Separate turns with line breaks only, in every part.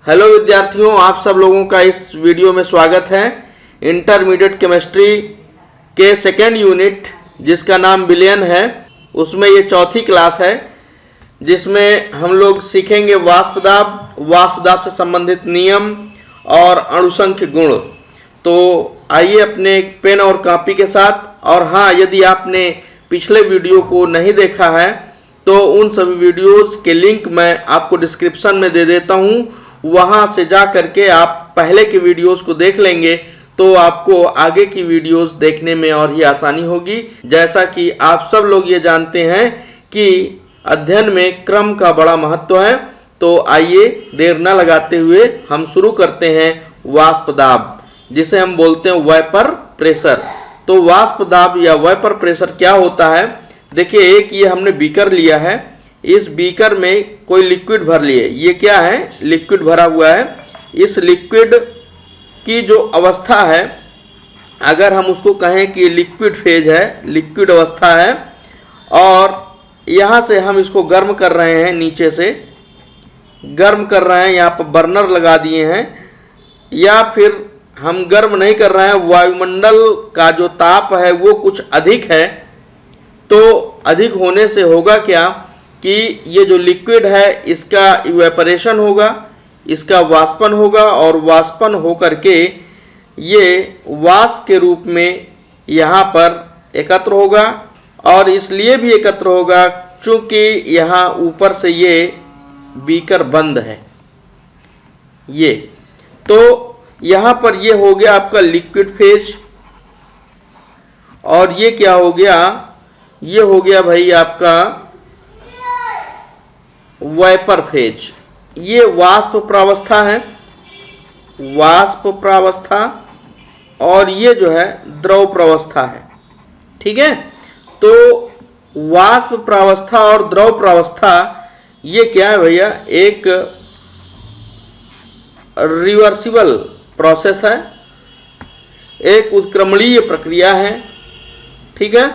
Hello विद्यार्थियों, आप सब लोगों का इस वीडियो में स्वागत है। इंटरमीडिएट केमिस्ट्री के सेकेंड यूनिट जिसका नाम विलयन है, उसमें ये चौथी क्लास है जिसमें हम लोग सीखेंगे वाष्प दाब से संबंधित नियम और अणुसंख्य गुण। तो आइए अपने पेन और कॉपी के साथ, और हाँ, यदि आपने पिछले वीडियो को नहीं देखा है तो उन सभी वीडियोस के लिंक मैं आपको डिस्क्रिप्शन में दे देता हूँ, वहाँ से जा करके आप पहले के वीडियोस को देख लेंगे तो आपको आगे की वीडियोस देखने में और ही आसानी होगी। जैसा कि आप सब लोग ये जानते हैं कि अध्ययन में क्रम का बड़ा महत्व है, तो आइए देर न लगाते हुए हम शुरू करते हैं वाष्प दाब, जिसे हम बोलते हैं वेपर प्रेशर। तो वाष्प दाब या वेपर प्रेशर क्या होता है? देखिए, एक ये हमने बीकर लिया है, इस बीकर में कोई लिक्विड भर लिए। ये क्या है? लिक्विड भरा हुआ है। इस लिक्विड की जो अवस्था है, अगर हम उसको कहें कि लिक्विड फेज है, लिक्विड अवस्था है, और यहाँ से हम इसको गर्म कर रहे हैं, नीचे से गर्म कर रहे हैं, यहाँ पर बर्नर लगा दिए हैं, या फिर हम गर्म नहीं कर रहे हैं, वायुमंडल का जो ताप है वो कुछ अधिक है। तो अधिक होने से होगा क्या कि ये जो लिक्विड है इसका इवेपरेशन होगा, इसका वाष्पन होगा, और वाष्पन होकर के ये वाष्प के रूप में यहाँ पर एकत्र होगा। और इसलिए भी एकत्र होगा चूंकि यहाँ ऊपर से ये बीकर बंद है। ये तो यहाँ पर ये हो गया आपका लिक्विड फेज, और ये क्या हो गया? ये हो गया भाई आपका वेपर फेज। ये वाष्प प्रावस्था है, वाष्प प्रावस्था, और ये जो है द्रव प्रावस्था है। ठीक है, तो वाष्प प्रावस्था और द्रव प्रावस्था ये क्या है भैया? एक रिवर्सिबल प्रोसेस है, एक उत्क्रमणीय प्रक्रिया है। ठीक है,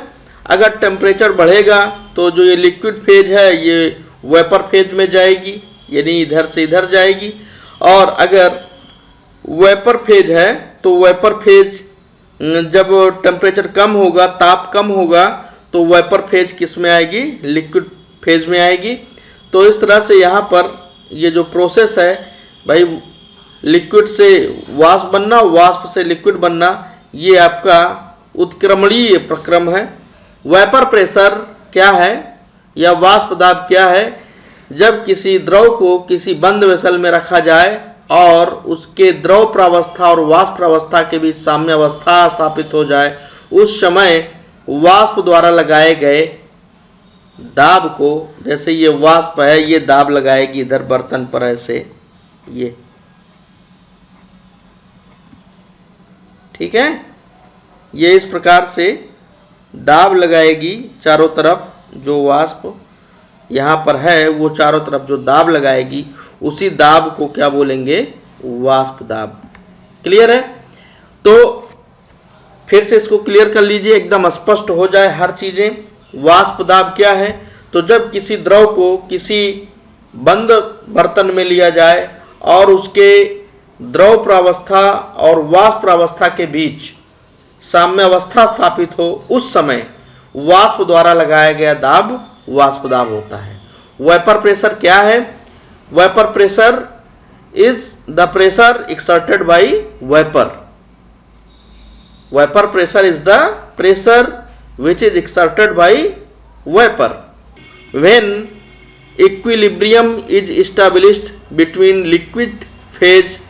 अगर टेम्परेचर बढ़ेगा तो जो ये लिक्विड फेज है ये वेपर फेज में जाएगी, यानी इधर से इधर जाएगी। और अगर वेपर फेज है तो वेपर फेज जब टेम्परेचर कम होगा, ताप कम होगा, तो वेपर फेज किस में आएगी? लिक्विड फेज में आएगी। तो इस तरह से यहाँ पर ये जो प्रोसेस है भाई, लिक्विड से वाष्प बनना, वाष्प से लिक्विड बनना, ये आपका उत्क्रमणीय प्रक्रम है। वेपर प्रेशर क्या है या वाष्प दाब क्या है? जब किसी द्रव को किसी बंद वेसल में रखा जाए और उसके द्रव प्रावस्था और वाष्प प्रावस्था के बीच साम्य अवस्था स्थापित हो जाए, उस समय वाष्प द्वारा लगाए गए दाब को, जैसे ये वाष्प है, ये दाब लगाएगी इधर बर्तन पर, ऐसे ये, ठीक है, ये इस प्रकार से दाब लगाएगी चारों तरफ। जो वाष्प यहाँ पर है वो चारों तरफ जो दाब लगाएगी, उसी दाब को क्या बोलेंगे? वाष्प दाब। क्लियर है? तो फिर से इसको क्लियर कर लीजिए, एकदम स्पष्ट हो जाए हर चीजें। वाष्प दाब क्या है? तो जब किसी द्रव को किसी बंद बर्तन में लिया जाए और उसके द्रव प्रावस्था और वाष्प प्रावस्था के बीच साम्य अवस्था स्थापित हो, उस समय वाष्प द्वारा लगाया गया दाब वाष्प दाब होता है। वेपर प्रेशर क्या है? Vapour pressure is the pressure exerted by vapour. Vapour pressure is the pressure which is exerted by vapor when equilibrium is established between liquid phase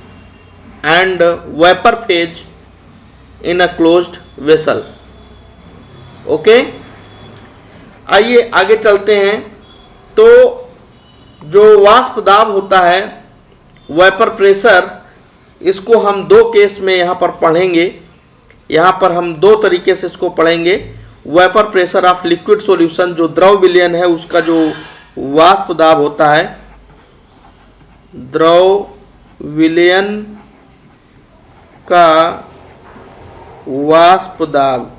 and vapor phase in a closed vessel। Okay, आइए आगे चलते हैं। तो जो वाष्प दाब होता है, वेपर प्रेशर, इसको हम दो केस में यहाँ पर पढ़ेंगे। यहाँ पर हम दो तरीके से इसको पढ़ेंगे। Vapour pressure of liquid solution, जो द्रव विलयन है उसका जो वाष्प दाब होता है, द्रव विलयन का वाष्प दाब,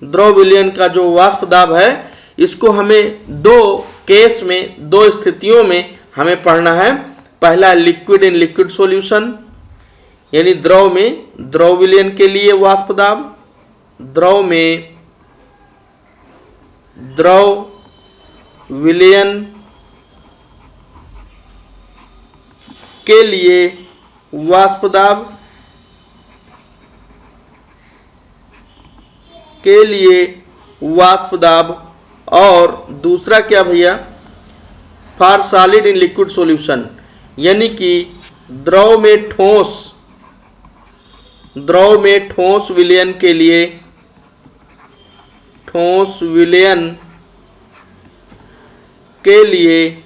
द्रव विलयन का जो वाष्प दाब है, इसको हमें दो केस में, दो स्थितियों में हमें पढ़ना है। पहला लिक्विड इन लिक्विड सॉल्यूशन, यानी द्रव में द्रव विलयन के लिए वाष्प दाब, द्रव में द्रव विलयन के लिए वाष्प दाब के लिए वाष्प दाब, और दूसरा क्या भैया, for solid in liquid solution, यानी कि द्रव में ठोस विलयन के लिए, ठोस विलयन के लिए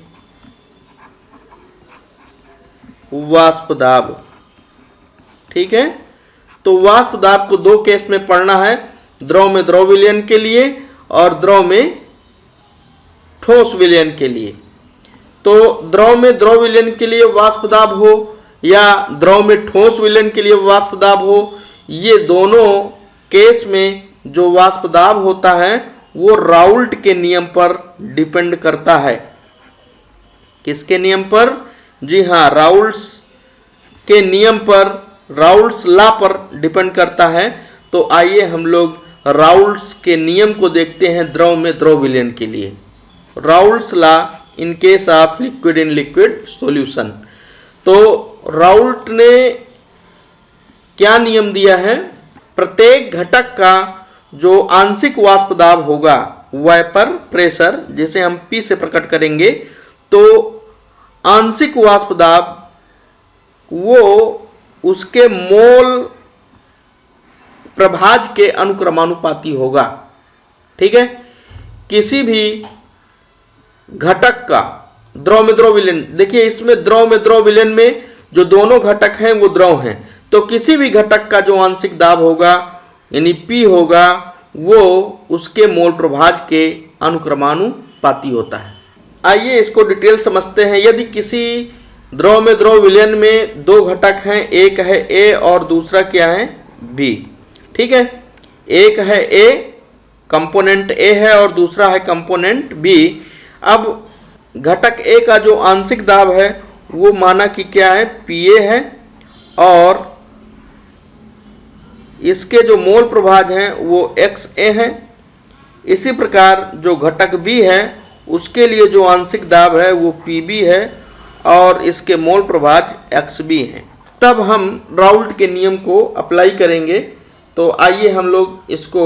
वाष्प दाब। ठीक है, तो वाष्प दाब को दो केस में पढ़ना है, द्रव में द्रव विलयन के लिए और द्रव में ठोस विलयन के लिए। तो द्रव में द्रव विलयन के लिए वाष्प दाब हो या द्रव में ठोस विलयन के लिए वाष्प दाब हो, ये दोनों केस में जो वाष्प दाब होता है वो राउल्ट के नियम पर डिपेंड करता है। किसके नियम पर? जी हाँ, राउल्ट्स के नियम पर, राउल्ट्स लॉ पर डिपेंड करता है। तो आइए हम लोग राउल्ट्स के नियम को देखते हैं द्रव में द्रव विलयन के लिए। Raoult's law in case of liquid in liquid solution. तो राउल्ट ने क्या नियम दिया है? प्रत्येक घटक का जो आंशिक वाष्प दाब होगा, वेपर प्रेशर, जिसे हम P से प्रकट करेंगे, तो आंशिक वाष्प दाब वो उसके मोल प्रभाज के अनुक्रमानुपाती होगा। ठीक है, किसी भी घटक का द्रव में द्रव विलयन, देखिए इसमें द्रव में द्रव विलयन में जो दोनों घटक हैं वो द्रव हैं, तो किसी भी घटक का जो आंशिक दाब होगा यानी P होगा वो उसके मोल प्रभाज के अनुक्रमानुपाती होता है। आइए इसको डिटेल समझते हैं। यदि किसी द्रव में द्रव विलयन में दो घटक हैं, एक है A और दूसरा क्या है? B। ठीक है, एक है A, कंपोनेंट A है, और दूसरा है कंपोनेंट B। अब घटक A का जो आंशिक दाब है वो माना कि क्या है? PA है, और इसके जो मोल प्रभाज हैं वो XA है। इसी प्रकार जो घटक B है उसके लिए जो आंशिक दाब है वो PB है, और इसके मोल प्रभाज XB हैं। तब हम राउल्ट के नियम को अप्लाई करेंगे। तो आइए हम लोग इसको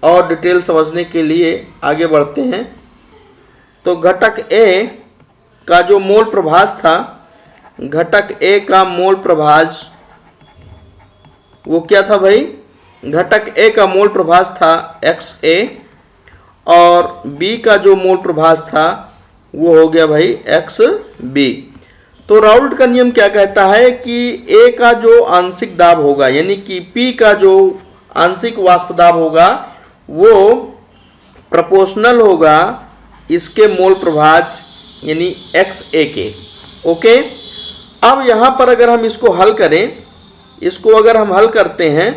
और डिटेल समझने के लिए आगे बढ़ते हैं। तो घटक A का जो मोल प्रभाज था, घटक A का मोल प्रभाज वो क्या था भाई? घटक A का मोल प्रभाज था XA, और B का जो मोल प्रभाज था वो हो गया भाई XB। तो राउल्ट का नियम क्या कहता है कि A का जो आंशिक दाब होगा यानी कि P का जो आंशिक वाष्प दाब होगा वो प्रोपोर्शनल होगा इसके मोल प्रभाज यानी XA के। ओके, अब यहाँ पर अगर हम इसको हल करें, इसको अगर हम हल करते हैं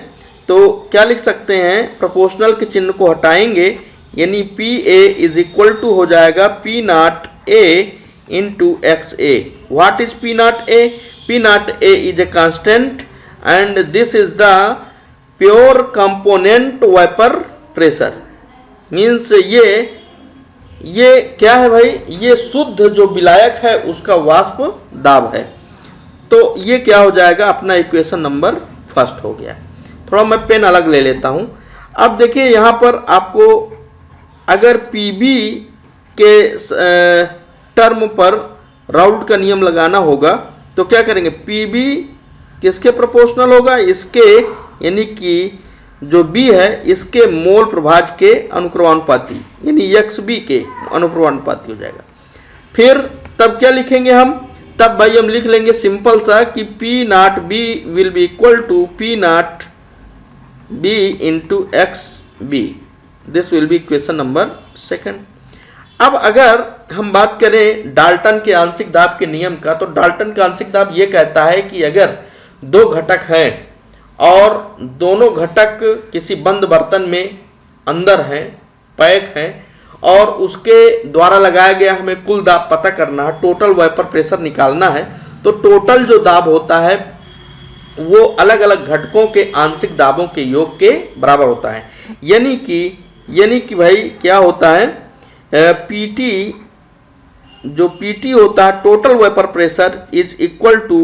तो क्या लिख सकते हैं? प्रोपोर्शनल के चिन्ह को हटाएंगे, यानी PA इज इक्वल टू हो जाएगा P not A into XA। What is P naught A? P naught A is a constant and this is the pure component vapor pressure। Means ये क्या है भाई? ये शुद्ध जो विलायक है उसका वाष्प दाब है। तो ये क्या हो जाएगा? अपना इक्वेशन नंबर फर्स्ट हो गया। थोड़ा मैं पेन अलग ले लेता हूं। अब देखिए यहाँ पर आपको अगर PB के टर्म पर राउल्ट का नियम लगाना होगा तो क्या करेंगे? PB किसके प्रोपोर्शनल होगा? इसके, यानी कि जो B है इसके मोल प्रभाज के अनुक्रमानुपाती यानी XB के अनुक्रमानुपाती हो जाएगा। फिर तब क्या लिखेंगे हम? तब भाई हम लिख लेंगे सिंपल सा कि P naught B will be equal to P naught B into XB। This will be equation number second. अब अगर हम बात करें डाल्टन के आंशिक दाब के नियम का, तो डाल्टन का आंशिक दाब ये कहता है कि अगर दो घटक हैं और दोनों घटक किसी बंद बर्तन में अंदर हैं, पैक हैं, और उसके द्वारा लगाया गया हमें कुल दाब पता करना है, टोटल वेपर प्रेशर निकालना है, तो टोटल जो दाब होता है वो अलग अलग घटकों के आंशिक दाबों के योग के बराबर होता है। यानी कि भाई क्या होता है, पीटी, जो पीटी होता है total vapour pressure is equal to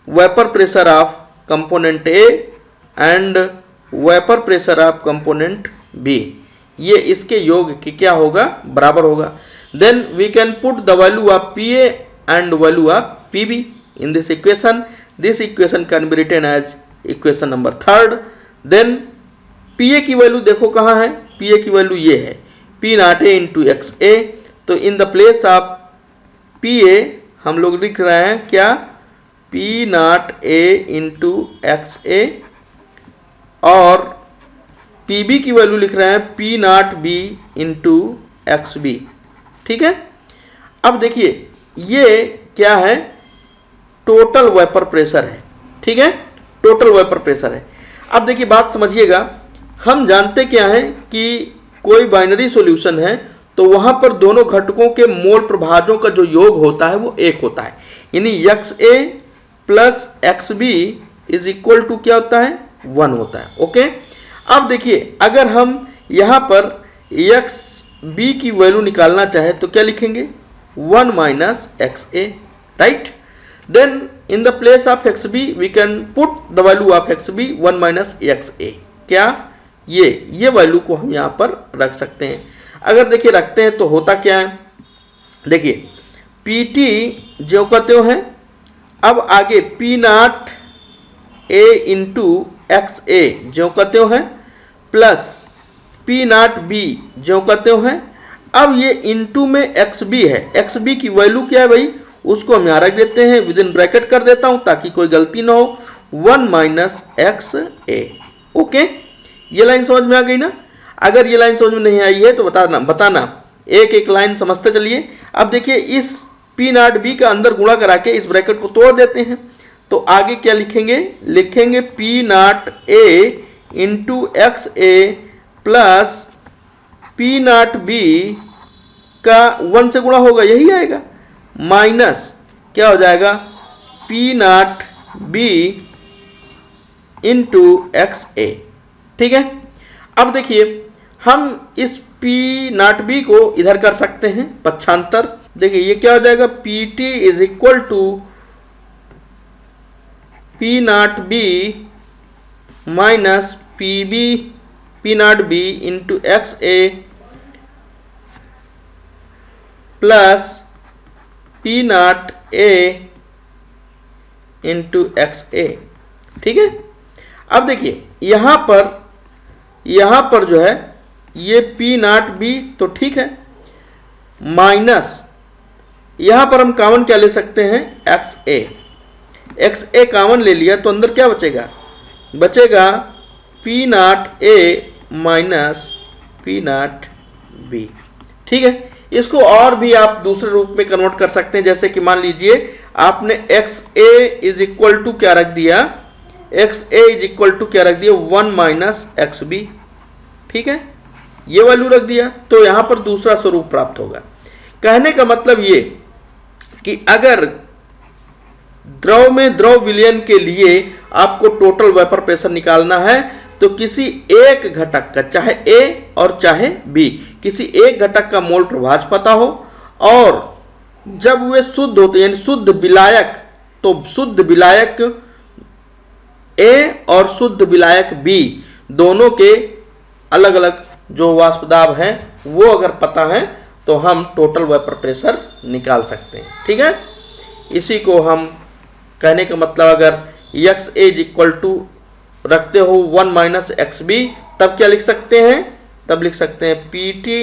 vapour pressure of component A and vapour pressure of component B. ये इसके योग की क्या होगा, बराबर होगा। Then we can put the value of P A and value of P B in this equation. This equation can be written as equation number 3। Then P A की value देखो कहाँ है, पी ए की value ये है P naught A into X A. तो in the place of P A हम लोग लिख रहे हैं क्या, P naught A into X A, और पी बी की वैल्यू लिख रहे हैं P naught B into X B. ठीक है, अब देखिए ये क्या है, टोटल वेपर प्रेशर है। ठीक है, टोटल वेपर प्रेशर है। अब देखिए बात समझिएगा, हम जानते क्या है कि कोई बाइनरी सॉल्यूशन है तो वहां पर दोनों घटकों के मोल प्रभाजों का जो योग होता है वो एक होता है, यानी X A plus X B is equal to क्या होता है, 1 होता है। ओके, अब देखिए अगर हम यहां पर एक्स बी की वैल्यू निकालना चाहे तो क्या लिखेंगे, 1 minus X A, right. Then in the place of X B we can put the value of X B 1 minus X A. क्या, ये वैल्यू को हम यहां पर रख सकते हैं। अगर देखिए रखते हैं तो होता क्या है, देखिए पी टी जो कहते हो हैं, अब आगे P naught A into X A जो कहते हो हैं, प्लस पी नॉट बी जो कहते हो हैं। अब ये इंटू में एक्स बी है, एक्स बी की वैल्यू क्या है भाई, उसको हम यहाँ रख देते हैं, विद इन ब्रैकेट कर देता हूं ताकि कोई गलती ना हो, 1 माइनस एक्स ए। ओके, ये लाइन समझ में आ गई ना। अगर ये लाइन समझ में नहीं आई है तो बताना एक एक लाइन समझते चलिए। अब देखिए इस पी नॉट बी का अंदर गुणा करा के इस ब्रैकेट को तोड़ देते हैं, तो आगे क्या लिखेंगे P naught A into X A plus P naught B का 1 से गुणा होगा, यही आएगा, माइनस क्या हो जाएगा, P naught B into X A. ठीक है, अब देखिए हम इस पी नॉट बी को इधर कर सकते हैं पक्षांतर। देखिए ये क्या हो जाएगा, P T is equal to P naught B minus P naught B into X A plus P naught A into X A. ठीक है, अब देखिए यहां पर जो है ये पी नॉट बी तो ठीक है, माइनस यहां पर हम कॉमन क्या ले सकते हैं, एक्स ए कॉमन ले लिया तो अंदर क्या बचेगा पी नॉट ए माइनस पी नॉट बी। ठीक है, इसको और भी आप दूसरे रूप में कन्वर्ट कर सकते हैं, जैसे कि मान लीजिए आपने X A is equal to क्या रख दिया, X A is equal to क्या रख दिया, 1 माइनस एक्स बी। ठीक है, ये वैल्यू रख दिया तो यहां पर दूसरा स्वरूप प्राप्त होगा। कहने का मतलब ये कि अगर द्रव में द्रव विलयन के लिए आपको टोटल वेपर प्रेशर निकालना है तो किसी एक घटक का, चाहे ए और चाहे बी, किसी एक घटक का मोल प्रभाज पता हो, और जब वे शुद्ध होते यानी शुद्ध विलायक, तो शुद्ध विलायक ए और शुद्ध विलायक बी दोनों के अलग अलग जो वाष्प दाब हैं वो अगर पता है तो हम टोटल वेपर प्रेशर निकाल सकते हैं। ठीक है, इसी को हम कहने का मतलब अगर X A is equal to रखते हो 1 माइनस एक्स बी, तब क्या लिख सकते हैं, तब लिख सकते हैं P T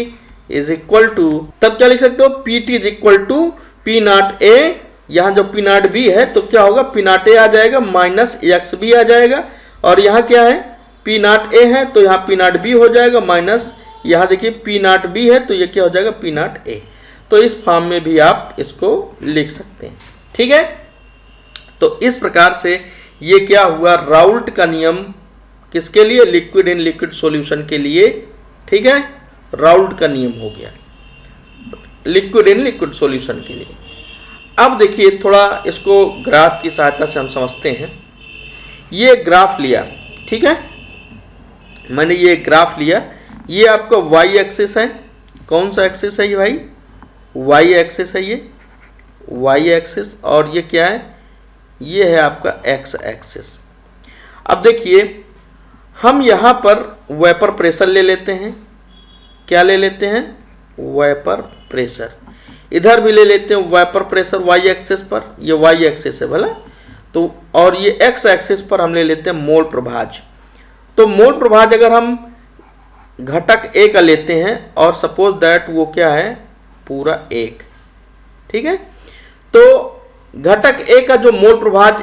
is equal to, तब क्या लिख सकते हो, P T is equal to P naught A, यहां जो पी नॉट बी है तो क्या होगा, पी नॉट ए आ जाएगा माइनस एक्स बी आ जाएगा, और यहाँ क्या है पी नॉट ए है तो यहाँ पी नॉट बी हो जाएगा माइनस, यहाँ देखिए पी नॉट बी है तो ये क्या हो जाएगा पी नॉट ए। तो इस फॉर्म में भी आप इसको लिख सकते हैं। ठीक है, तो इस प्रकार से ये क्या हुआ, राउल्ट का नियम किसके लिए, लिक्विड इन लिक्विड सॉल्यूशन के लिए। ठीक है, राउल्ट का नियम हो गया लिक्विड इन लिक्विड सॉल्यूशन के लिए। अब देखिए थोड़ा इसको ग्राफ की सहायता से हम समझते हैं। ये ग्राफ लिया, ठीक है, मैंने ये ग्राफ लिया, ये आपका वाई एक्सिस है। कौन सा एक्सिस है ये भाई? वाई एक्सिस है, ये वाई एक्सिस। और ये क्या है? ये है आपका एक्स एक्सिस। अब देखिए हम यहाँ पर वेपर प्रेशर ले लेते हैं। क्या ले लेते हैं? Vapour pressure. इधर भी ले लेते हैं वेपर प्रेशर वाई एक्सिस पर, ये वाई एक्सिस है भला तो। और ये एक्स एक्सिस पर हम ले लेते हैं मोल प्रभाज। तो मोल प्रभाज अगर हम घटक ए का लेते हैं और सपोज दैट वो क्या है? पूरा 1, ठीक है। तो घटक ए का जो मोल प्रभाज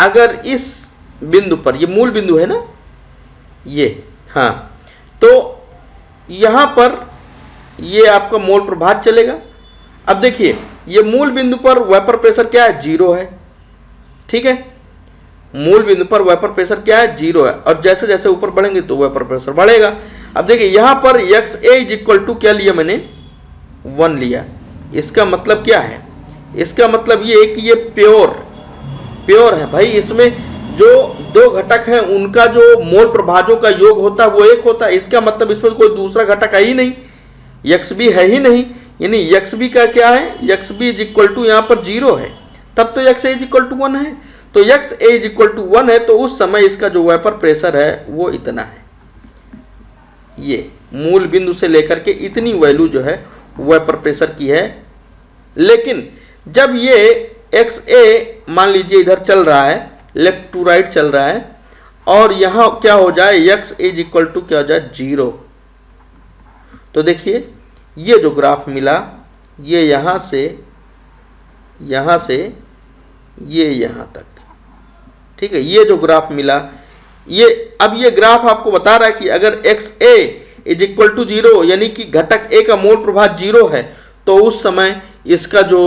अगर इस बिंदु पर, ये मूल बिंदु है ना ये, हाँ, तो यहां पर ये आपका मोल प्रभाज चलेगा। अब देखिए ये मूल बिंदु पर वेपर प्रेशर क्या है? 0 है, ठीक है। मूल बिंदु पर वेपर प्रेशर क्या है? 0 है। और जैसे जैसे ऊपर बढ़ेंगे तो वेपर प्रेशर बढ़ेगा। अब देखिए यहां पर X A is equal to क्या लिया मैंने? 1 लिया। इसका मतलब क्या है? इसका मतलब ये है कि ये प्योर है भाई। इसमें जो दो घटक हैं उनका जो मोल प्रभाजों का योग होता है वो 1 होता है। इसका मतलब इसमें कोई दूसरा घटक है ही नहीं, एक्स बी है ही नहीं। यानी एक्स बी का क्या है? X B is equal to यहाँ पर 0 है, तब तो X A is equal to 1 है। तो X A is equal to 1 है तो उस समय इसका जो वेपर प्रेशर है वो इतना है। ये मूल बिंदु से लेकर के इतनी वैल्यू जो है वेपर प्रेशर की है। लेकिन जब ये एक्स ए मान लीजिए इधर चल रहा है, लेफ्ट टू राइट चल रहा है, और यहां क्या हो जाए? एक्स इज इक्वल टू क्या हो जाए? 0। तो देखिए ये जो ग्राफ मिला ये यहां से ये यहां तक, ठीक है। ये जो ग्राफ मिला ये, अब ये ग्राफ आपको बता रहा है कि अगर X A is equal to 0 यानी कि घटक ए का मोल प्रभाज 0 है तो उस समय इसका जो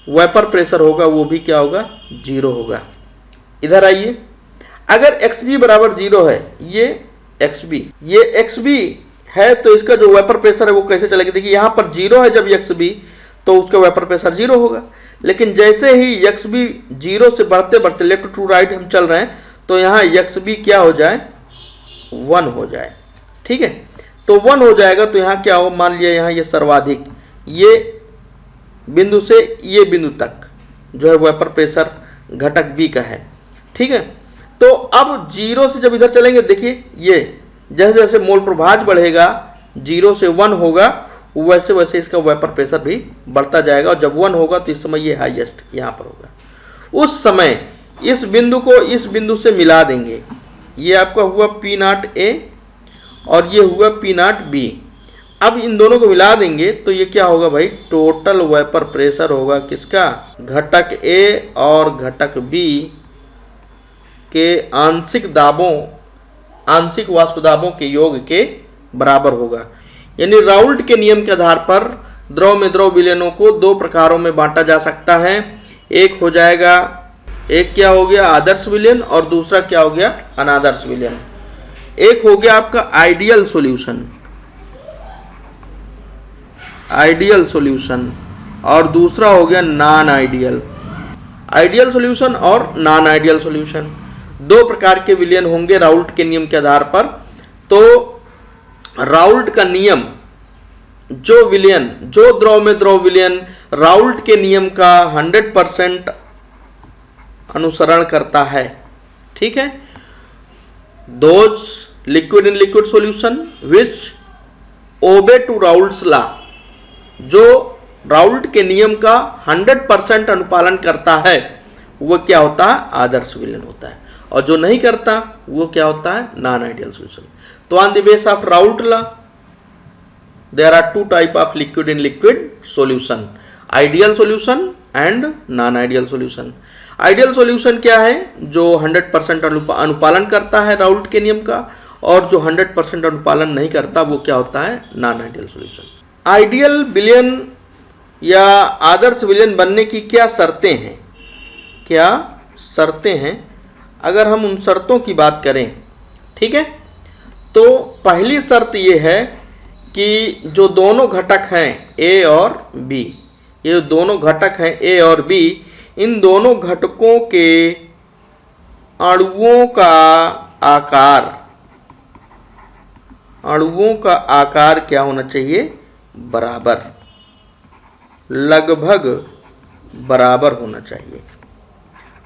वेपर प्रेशर होगा वो भी क्या होगा? 0 होगा। इधर आइए, अगर एक्स बी बराबर 0 है, ये एक्स बी है तो इसका जो वेपर प्रेशर है वो कैसे चलेगा? देखिए यहां पर 0 है जब एक्स बी, तो उसका वेपर प्रेशर 0 होगा। लेकिन जैसे ही एक्स बी 0 से बढ़ते बढ़ते लेफ्ट टू राइट हम चल रहे हैं तो यहाँ एक्स बी क्या हो जाए? 1 हो जाए, ठीक है। तो 1 हो जाएगा तो यहाँ क्या हो? मान लिया यहाँ ये सर्वाधिक, ये बिंदु से ये बिंदु तक जो है वेपर प्रेशर घटक बी का है, ठीक है। तो अब 0 से जब इधर चलेंगे, देखिए ये जैसे जैसे मोल प्रभाज बढ़ेगा 0 से 1 होगा वैसे वैसे इसका वेपर प्रेशर भी बढ़ता जाएगा। और जब 1 होगा तो इस समय ये हाईएस्ट यहाँ पर होगा। उस समय इस बिंदु को इस बिंदु से मिला देंगे। ये आपका हुआ P0 A और ये हुआ P0 B। अब इन दोनों को मिला देंगे तो ये क्या होगा भाई? टोटल वेपर प्रेशर होगा किसका? घटक A और घटक B के आंशिक वाष्प दाबों के योग के बराबर होगा। यानी राउल्ट के नियम के आधार पर द्रव में द्रव विलयनों को 2 प्रकारों में बांटा जा सकता है। एक हो जाएगा, एक क्या हो गया? आदर्श विलयन, और दूसरा क्या हो गया? अनादर्श विलयन। एक हो गया आपका आइडियल सॉल्यूशन और दूसरा हो गया नॉन आइडियल। आइडियल सॉल्यूशन और नॉन आइडियल सॉल्यूशन 2 प्रकार के विलयन होंगे राउल्ट के नियम के आधार पर। तो राउल्ट का नियम जो द्रव में द्रव विलयन राउल्ट के नियम का 100% अनुसरण करता है, ठीक है। Those liquid in liquid solution which obey to Raoult's law, जो राउल्ट के नियम का 100% अनुपालन करता है वो क्या होता है? आदर्श विलयन होता है। और जो नहीं करता वो क्या होता है? Non ideal solution. तो on the base of Raoult law there are 2 type of liquid in liquid solution, ideal solution and non ideal solution. Ideal solution क्या है? जो 100% अनुपालन करता है राउल्ट के नियम का, और जो 100% अनुपालन नहीं करता वो क्या होता है? Non ideal solution. आइडियल विलयन या आदर्श विलयन बनने की क्या शर्तें हैं? अगर हम उन शर्तों की बात करें, ठीक है, तो पहली शर्त ये है कि जो दोनों घटक हैं ए और बी, ये दोनों घटक हैं ए और बी, इन दोनों घटकों के अणुओं का आकार क्या होना चाहिए? बराबर, लगभग बराबर होना चाहिए।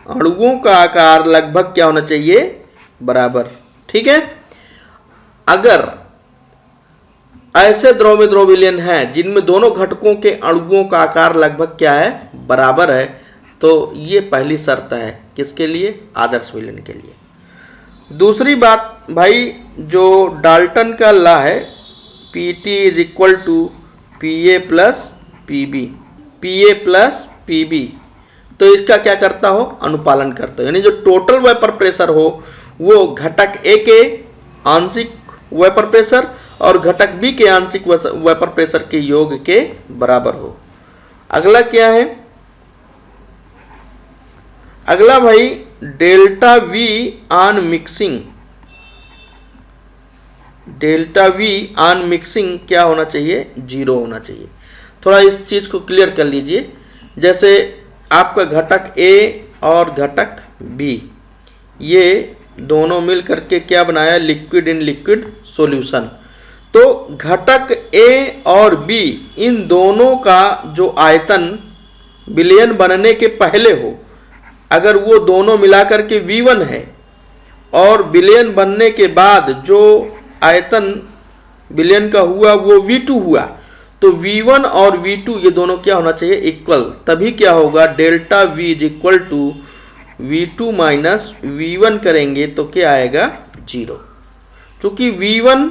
अणुओं का आकार लगभग क्या होना चाहिए? बराबर। ठीक है। अगर ऐसे द्रव में द्रव विलयन है जिनमें दोनों घटकों के अणुओं का आकार लगभग क्या है? बराबर है, तो ये पहली शर्त है किसके लिए? आदर्श विलयन के लिए। दूसरी बात भाई, जो डाल्टन का लॉ है Pt is equal to Pa plus Pb, तो इसका क्या करता हो? अनुपालन करता हो। यानी जो टोटल वेपर प्रेशर हो वो घटक ए के आंशिक वेपर प्रेशर और घटक बी के आंशिक वेपर प्रेशर के योग के बराबर हो। अगला क्या है? अगला भाई delta we on mixing. Delta we on mixing क्या होना चाहिए? 0 होना चाहिए। थोड़ा इस चीज को क्लियर कर लीजिए। जैसे आपका घटक ए और घटक बी, ये दोनों मिल करके क्या बनाया? Liquid in liquid solution. तो घटक ए और बी, इन दोनों का जो आयतन विलयन बनने के पहले हो, अगर वो दोनों मिलाकर के V1 है और विलयन बनने के बाद जो आयतन विलयन का हुआ वो V2 हुआ, तो V1 और V2 ये दोनों क्या होना चाहिए? इक्वल। तभी क्या होगा? Delta V is equal to V2 minus V1 करेंगे तो क्या आएगा? 0। चूंकि V1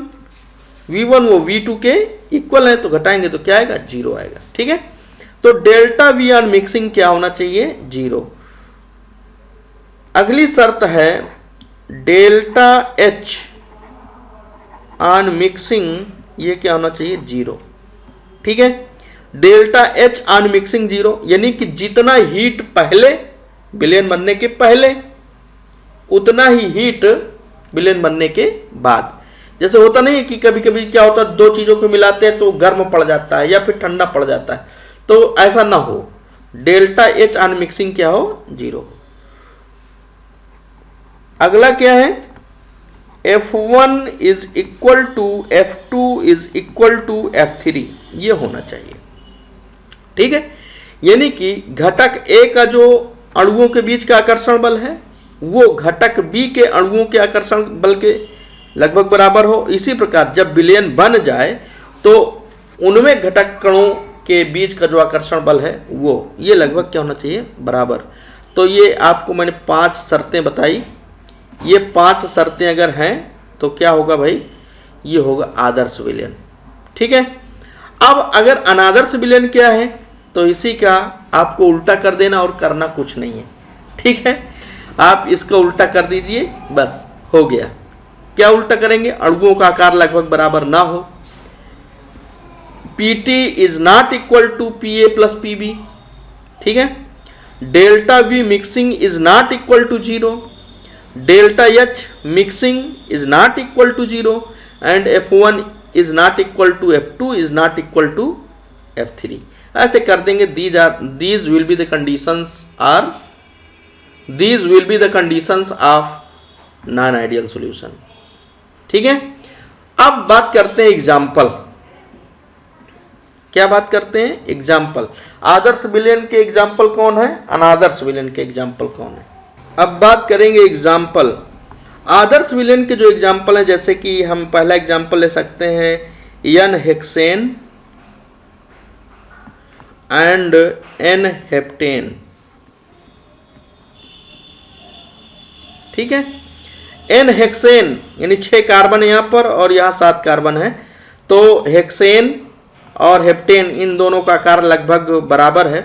वो V2 के इक्वल है तो घटाएंगे तो क्या आएगा? 0 आएगा। ठीक है। तो डेल्टा V ऑन मिक्सिंग क्या होना चाहिए? 0। अगली शर्त है डेल्टा H ऑन मिक्सिंग, ये क्या होना चाहिए? 0। ठीक है। डेल्टा H ऑन मिक्सिंग 0, यानी कि जितना हीट पहले विलयन बनने के पहले उतना ही हीट विलयन बनने के बाद। जैसे होता नहीं है कि कभी कभी क्या होता है, दो चीजों को मिलाते हैं तो गर्म पड़ जाता है या फिर ठंडा पड़ जाता है, तो ऐसा ना हो। डेल्टा H ऑन मिक्सिंग क्या हो? 0। अगला क्या है? F1 is equal to F2 is equal to F3, ये होना चाहिए। ठीक है। यानी कि घटक A का जो अणुओं के बीच का आकर्षण बल है वो घटक B के अणुओं के आकर्षण बल के लगभग बराबर हो। इसी प्रकार जब विलयन बन जाए तो उनमें घटक कणों के बीच का जो आकर्षण बल है वो ये लगभग क्या होना चाहिए? बराबर। तो ये आपको मैंने 5 शर्तें बताई। ये 5 शर्तें अगर हैं तो क्या होगा भाई? ये होगा आदर्श विलयन। ठीक है। अब अगर अनादर्श विलयन क्या है तो इसी का आपको उल्टा कर देना और करना कुछ नहीं है। ठीक है। आप इसका उल्टा कर दीजिए, बस हो गया। क्या उल्टा करेंगे? अणुओं का आकार लगभग बराबर ना हो। Pt is not equal to Pa plus Pb। ठीक है। Delta V mixing is not equal to 0। Delta H mixing is not equal to 0 and F1 is not equal to F2 is not equal to F3। ऐसे कर देंगे। these will be the conditions of non ideal solution. ठीक है। अब बात करते हैं example. क्या बात करते हैं? एग्जाम्पल। आदर्श विलयन के एग्जाम्पल कौन है? अनादर्श विलयन के एग्जाम्पल कौन है? अब बात करेंगे एग्जाम्पल। आदर्श विलयन के जो एग्जाम्पल है, जैसे कि हम पहला एग्जाम्पल ले सकते हैं N hexane and N heptane. ठीक है। N हेक्सेन यानी 6 कार्बन यहाँ पर और यहाँ 7 कार्बन है, तो हेक्सेन और हेप्टेन इन दोनों का आकार लगभग बराबर है।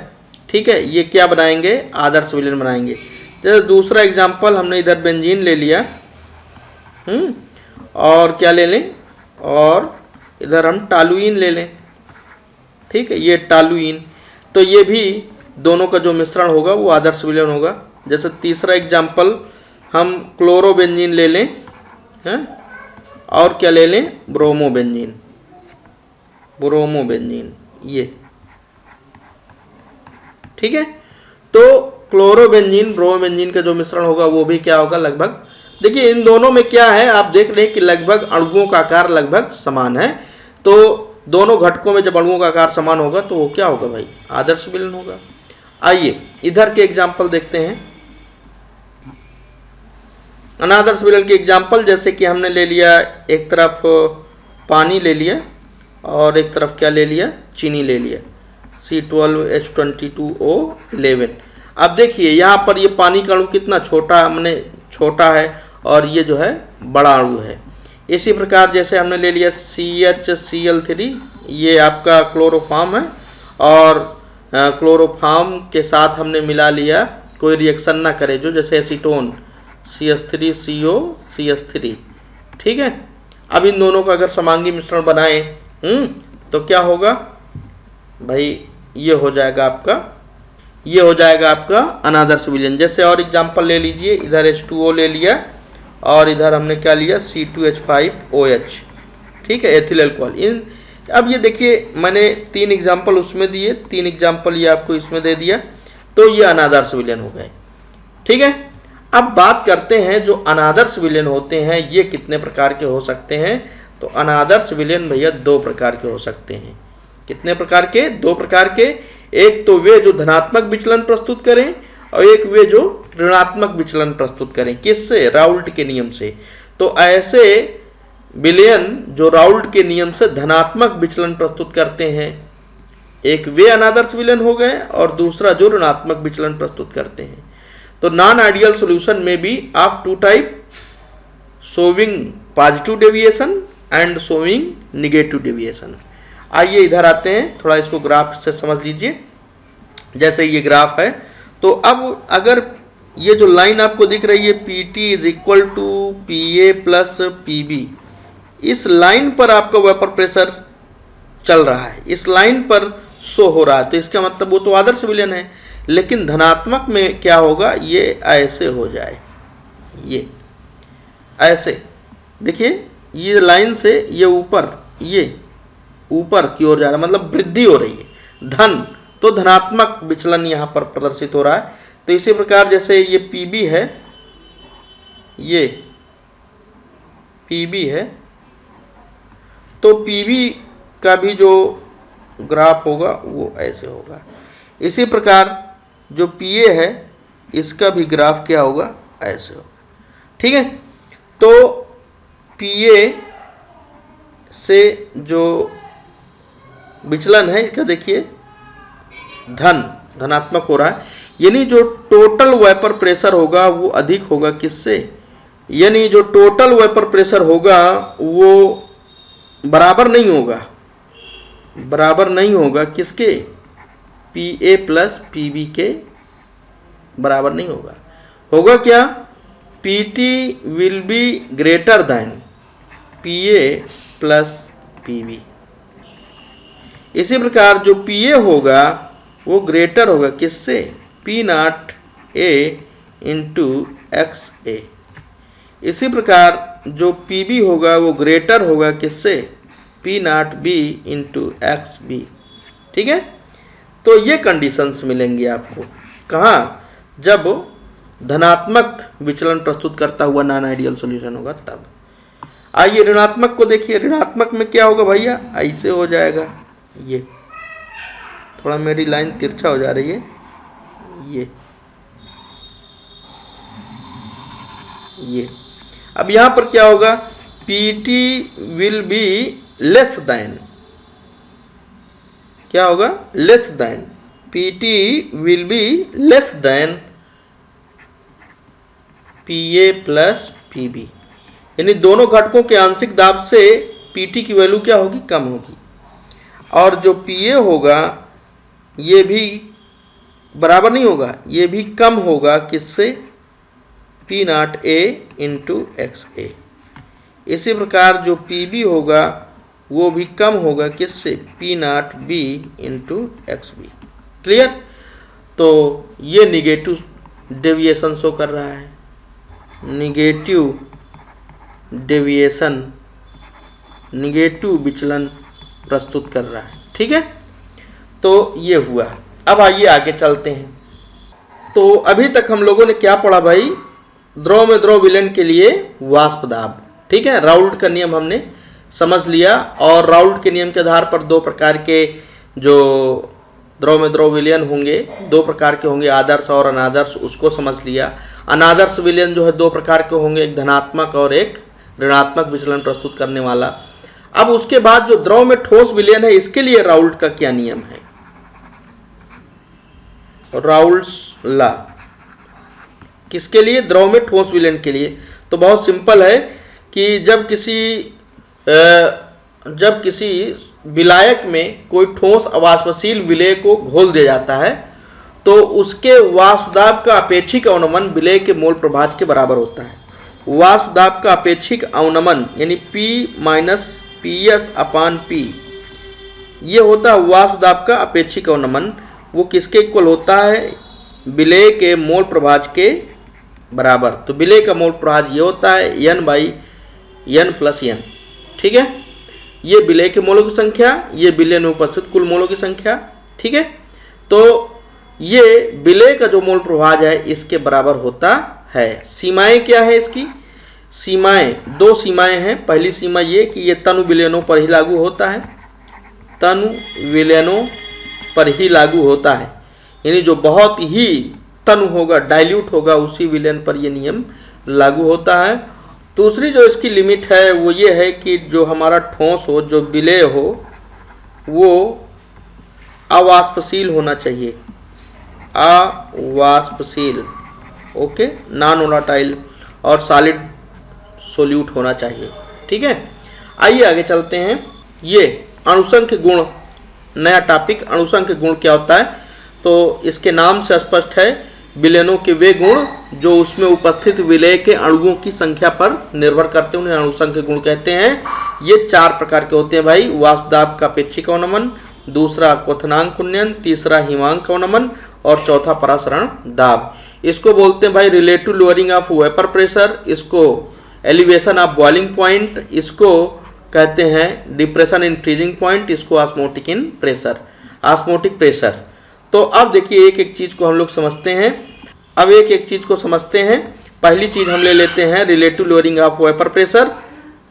ठीक है। ये क्या बनाएंगे? आदर्श विलयन बनाएंगे। जैसे दूसरा एग्जाम्पल हमने इधर बेंजीन ले लिया, और क्या ले लें? और इधर हम टालुइन ले लें। ठीक है। ये टालुइन, तो ये भी दोनों का जो मिश्रण होगा वो आदर्श विलयन होगा। जैसे तीसरा एग्जाम्पल हम क्लोरोबेंजीन ले लें, हैं, और क्या ले लें, ब्रोमोबेंजीन, ब्रोमोबेंजीन ये, ठीक है। तो क्लोरोबेंजीन ब्रोमोबेंजीन का जो मिश्रण होगा वो भी क्या होगा, लगभग, देखिए इन दोनों में क्या है, आप देख रहे हैं कि लगभग अणुओं का आकार लगभग समान है। तो दोनों घटकों में जब अणुओं का आकार समान होगा तो वो क्या होगा भाई, आदर्श विलयन होगा। आइए इधर के एग्जाम्पल देखते हैं, अनादर्श विलयन के एग्जाम्पल। जैसे कि हमने ले लिया, एक तरफ पानी ले लिया और एक तरफ क्या ले लिया, चीनी ले लिया, C12H22O11। अब देखिए यहाँ पर ये पानी का अणु कितना छोटा, हमने छोटा है, और ये जो है बड़ा अणु है। इसी प्रकार जैसे हमने ले लिया CHCl3, ये आपका क्लोरोफॉर्म है, और क्लोरोफॉर्म के साथ हमने मिला लिया, कोई रिएक्शन ना करे जो, जैसे एसीटोन CH3CO CH3, ठीक है। अब इन दोनों का अगर समांगी मिश्रण बनाएं तो क्या होगा भाई, ये हो जाएगा आपका, ये हो जाएगा आपका अनादर्श विलयन। जैसे और एग्जांपल ले लीजिए, इधर H2O ले लिया और इधर हमने क्या लिया, C2H5OH, ठीक है, एथिल अल्कोहल। इन अब ये देखिए मैंने 3 एग्जांपल उसमें दिए, 3 एग्जांपल ये आपको इसमें दे दिया, तो ये अनादर्श विलयन हो गए, ठीक है। अब बात करते हैं जो अनादर्श विलयन होते हैं ये कितने प्रकार के हो सकते हैं। तो अनादर्श विलयन भैया 2 प्रकार के हो सकते हैं। कितने प्रकार के, 2 प्रकार के। एक तो वे जो धनात्मक विचलन प्रस्तुत करें, और एक वे जो ऋणात्मक विचलन प्रस्तुत करें। किससे, राउल्ट के नियम से। तो ऐसे विलयन जो राउल्ट के नियम से धनात्मक विचलन प्रस्तुत करते हैं, एक वे अनादर्श विलयन हो गए, और दूसरा जो ऋणात्मक विचलन प्रस्तुत करते हैं। तो नॉन आइडियल सॉल्यूशन में भी आप 2 type, showing positive deviation and showing negative deviation. आइए इधर आते हैं, थोड़ा इसको ग्राफ से समझ लीजिए। जैसे ये ग्राफ है, तो अब अगर ये जो लाइन आपको दिख रही है PT = PA + PB, इस लाइन पर आपका वेपर प्रेशर चल रहा है, इस लाइन पर शो हो रहा है, तो इसका मतलब वो तो आदर्श विलयन है। लेकिन धनात्मक में क्या होगा, ये ऐसे हो जाए, ये ऐसे, देखिए ये लाइन से ये ऊपर, ये ऊपर की ओर जा रहा है, मतलब वृद्धि हो रही है, धन, तो धनात्मक विचलन यहाँ पर प्रदर्शित हो रहा है। तो इसी प्रकार जैसे ये PB है, ये PB है, तो PB का भी जो ग्राफ होगा वो ऐसे होगा। इसी प्रकार जो PA है, इसका भी ग्राफ क्या होगा, ऐसे होगा, ठीक है। तो PA से जो विचलन है इसका देखिए धनात्मक हो रहा है, यानी जो टोटल वेपर प्रेशर होगा वो अधिक होगा किससे, यानी जो टोटल वेपर प्रेशर होगा वो बराबर नहीं होगा, बराबर नहीं होगा किसके, PA + PB के बराबर नहीं होगा। होगा क्या, PT will be greater than PA + PB। इसी प्रकार जो PA होगा वो ग्रेटर होगा किससे, P0A × XA। इसी प्रकार जो PB होगा वो ग्रेटर होगा किससे, P0B × XB, ठीक है। तो ये कंडीशंस मिलेंगी आपको कहाँ, जब धनात्मक विचलन प्रस्तुत करता हुआ नॉन आइडियल सॉल्यूशन होगा तब। आइए ऋणात्मक को देखिए, ऋणात्मक में क्या होगा भैया, ऐसे हो जाएगा, ये थोड़ा मेरी लाइन तिरछा हो जा रही है, ये अब यहाँ पर क्या होगा, PT will be less than, क्या होगा, less than, PT will be less than PA + PB, यानी दोनों घटकों के आंशिक दाब से PT की वैल्यू क्या होगी, कम होगी। और जो PA होगा ये भी बराबर नहीं होगा, ये भी कम होगा किससे, P0A × XA। इसी प्रकार जो PB होगा वो भी कम होगा किससे, P0B × XB। क्लियर। तो ये निगेटिव डेविएशन शो कर रहा है, निगेटिव डेविएशन निगेटिव विचलन प्रस्तुत कर रहा है। ठीक है, तो ये हुआ। अब आइए आगे चलते हैं। तो अभी तक हम लोगों ने क्या पढ़ा भाई, द्रव में द्रव विलयन के लिए वाष्प दाब। ठीक है, राउल्ट का नियम हमने समझ लिया और राउल्ट के नियम के आधार पर दो प्रकार के जो द्रव में द्रव विलयन होंगे, दो प्रकार के होंगे, आदर्श और अनादर्श, उसको समझ लिया। अनादर्श विलयन जो है दो प्रकार के होंगे, एक धनात्मक और एक ऋणात्मक विचलन प्रस्तुत करने वाला। अब उसके बाद जो द्रव में ठोस विलयन है, इसके लिए राउल्ट का क्या नियम है, राउल्ट्स लॉ, किसके लिए, द्रव में ठोस विलयन के लिए। तो बहुत सिंपल है कि जब किसी विलायक में कोई ठोस अवाष्पशील विलेय को घोल दिया जाता है तो उसके वाष्प दाब का अपेक्षिक अवनमन विलेय के मोल प्रभाज के बराबर होता है। वाष्प दाब का अपेक्षिक अवनमन यानी P minus PS upon P, ये होता है वाष्प दाब का अपेक्षिक अवनमन। वो किसके इक्वल होता है, विलेय के मोल प्रभाज के बराबर। तो विलेय का मोल प्रभाज ये होता है N/N + N। ठीक है, ये विलेय के मोलों की संख्या, ये विलेय में उपस्थित कुल मोलों की संख्या। ठीक है, तो ये विलेय का जो मोल प्रभाज है इसके बराबर होता है। सीमाएं क्या है इसकी, सीमाएं दो सीमाएं हैं। पहली सीमा ये कि ये तनु विलयनों पर ही लागू होता है, तनु विलयनों पर ही लागू होता है, यानी जो बहुत ही तनु होगा, डाइल्यूट होगा, उसी विलयन पर ये नियम लागू होता है। दूसरी जो इसकी लिमिट है वो ये है कि जो हमारा ठोस हो, जो विलेय हो, वो अवाष्पशील होना चाहिए, अवाष्पशील, ओके, नॉन वोलेटाइल और सॉलिड सोल्यूट होना चाहिए। ठीक है, आइए आगे चलते हैं। ये अणुसंख्य गुण, नया टॉपिक, अणुसंख्य गुण क्या होता है। तो इसके नाम से स्पष्ट है, विलयनों के वे गुण जो उसमें उपस्थित विलेय के अणुओं की संख्या पर निर्भर करते हैं, उन्हें अणुसंख्य गुण कहते हैं। ये चार प्रकार के होते हैं भाई, वाष्प दाब का अपेक्षिक अवनमन, दूसरा क्वथनांक उन्नयन, तीसरा हिमांक अवनमन और चौथा परासरण दाब। इसको बोलते हैं भाई relative lowering of vapour pressure, इसको एलिवेशन ऑफ बॉइलिंग पॉइंट, इसको कहते हैं डिप्रेशन इन फ्रीजिंग पॉइंट, इसको ऑस्मोटिक इन प्रेशर, ऑस्मोटिक प्रेशर। तो अब देखिए एक एक चीज को हम लोग समझते हैं। अब एक एक चीज को समझते हैं। पहली चीज हम ले लेते हैं relative lowering of vapour pressure.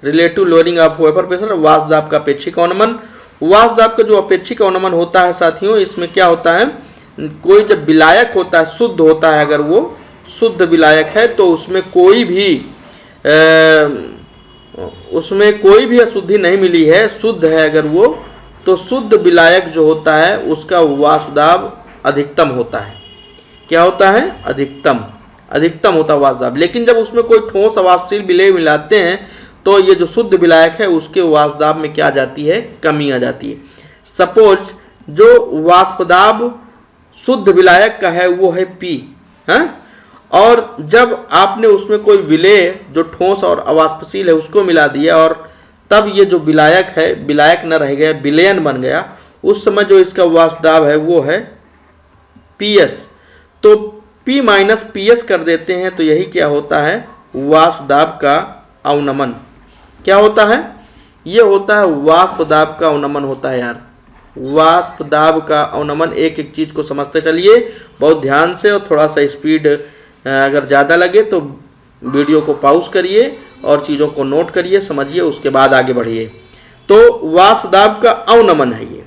Relative lowering of vapour pressure, वाष्प दाब का अपेक्षिक अवनमन। वाष्प दाब का जो अपेक्षिक अवनमन होता है साथियों, इसमें क्या होता है, कोई जब विलायक होता है, शुद्ध होता है, अगर वो शुद्ध विलायक है तो उसमें कोई भी अशुद्धि नहीं मिली है, शुद्ध है अगर वो, तो शुद्ध विलायक जो होता है उसका वाष्प दाब अधिकतम होता है। क्या होता है, अधिकतम होता है वाष्प दाब। लेकिन जब उसमें कोई ठोस अवाष्पशील विलेय मिलाते हैं तो ये जो शुद्ध विलायक है उसके वाष्प दाब में क्या आ जाती है, कमी आ जाती है। सपोज जो वाष्प दाब शुद्ध विलायक का है वो है P, हाँ, और जब आपने उसमें कोई विलेय जो ठोस और अवाष्पशील है उसको मिला दिया और तब ये जो विलायक है, विलायक न रह गया, विलयन बन गया, उस समय जो इसका वाष्प दाब है वो है PS। तो P माइनस PS कर देते हैं तो यही क्या होता है, वाष्प दाब का अवनमन। क्या होता है, ये होता है वाष्प दाब का अवनमन होता है यार, वाष्प दाब का अवनमन। एक एक चीज को समझते चलिए बहुत ध्यान से, और थोड़ा सा स्पीड अगर ज़्यादा लगे तो वीडियो को पॉज करिए और चीज़ों को नोट करिए, समझिए, उसके बाद आगे बढ़िए। तो वाष्प दाब का अवनमन है ये,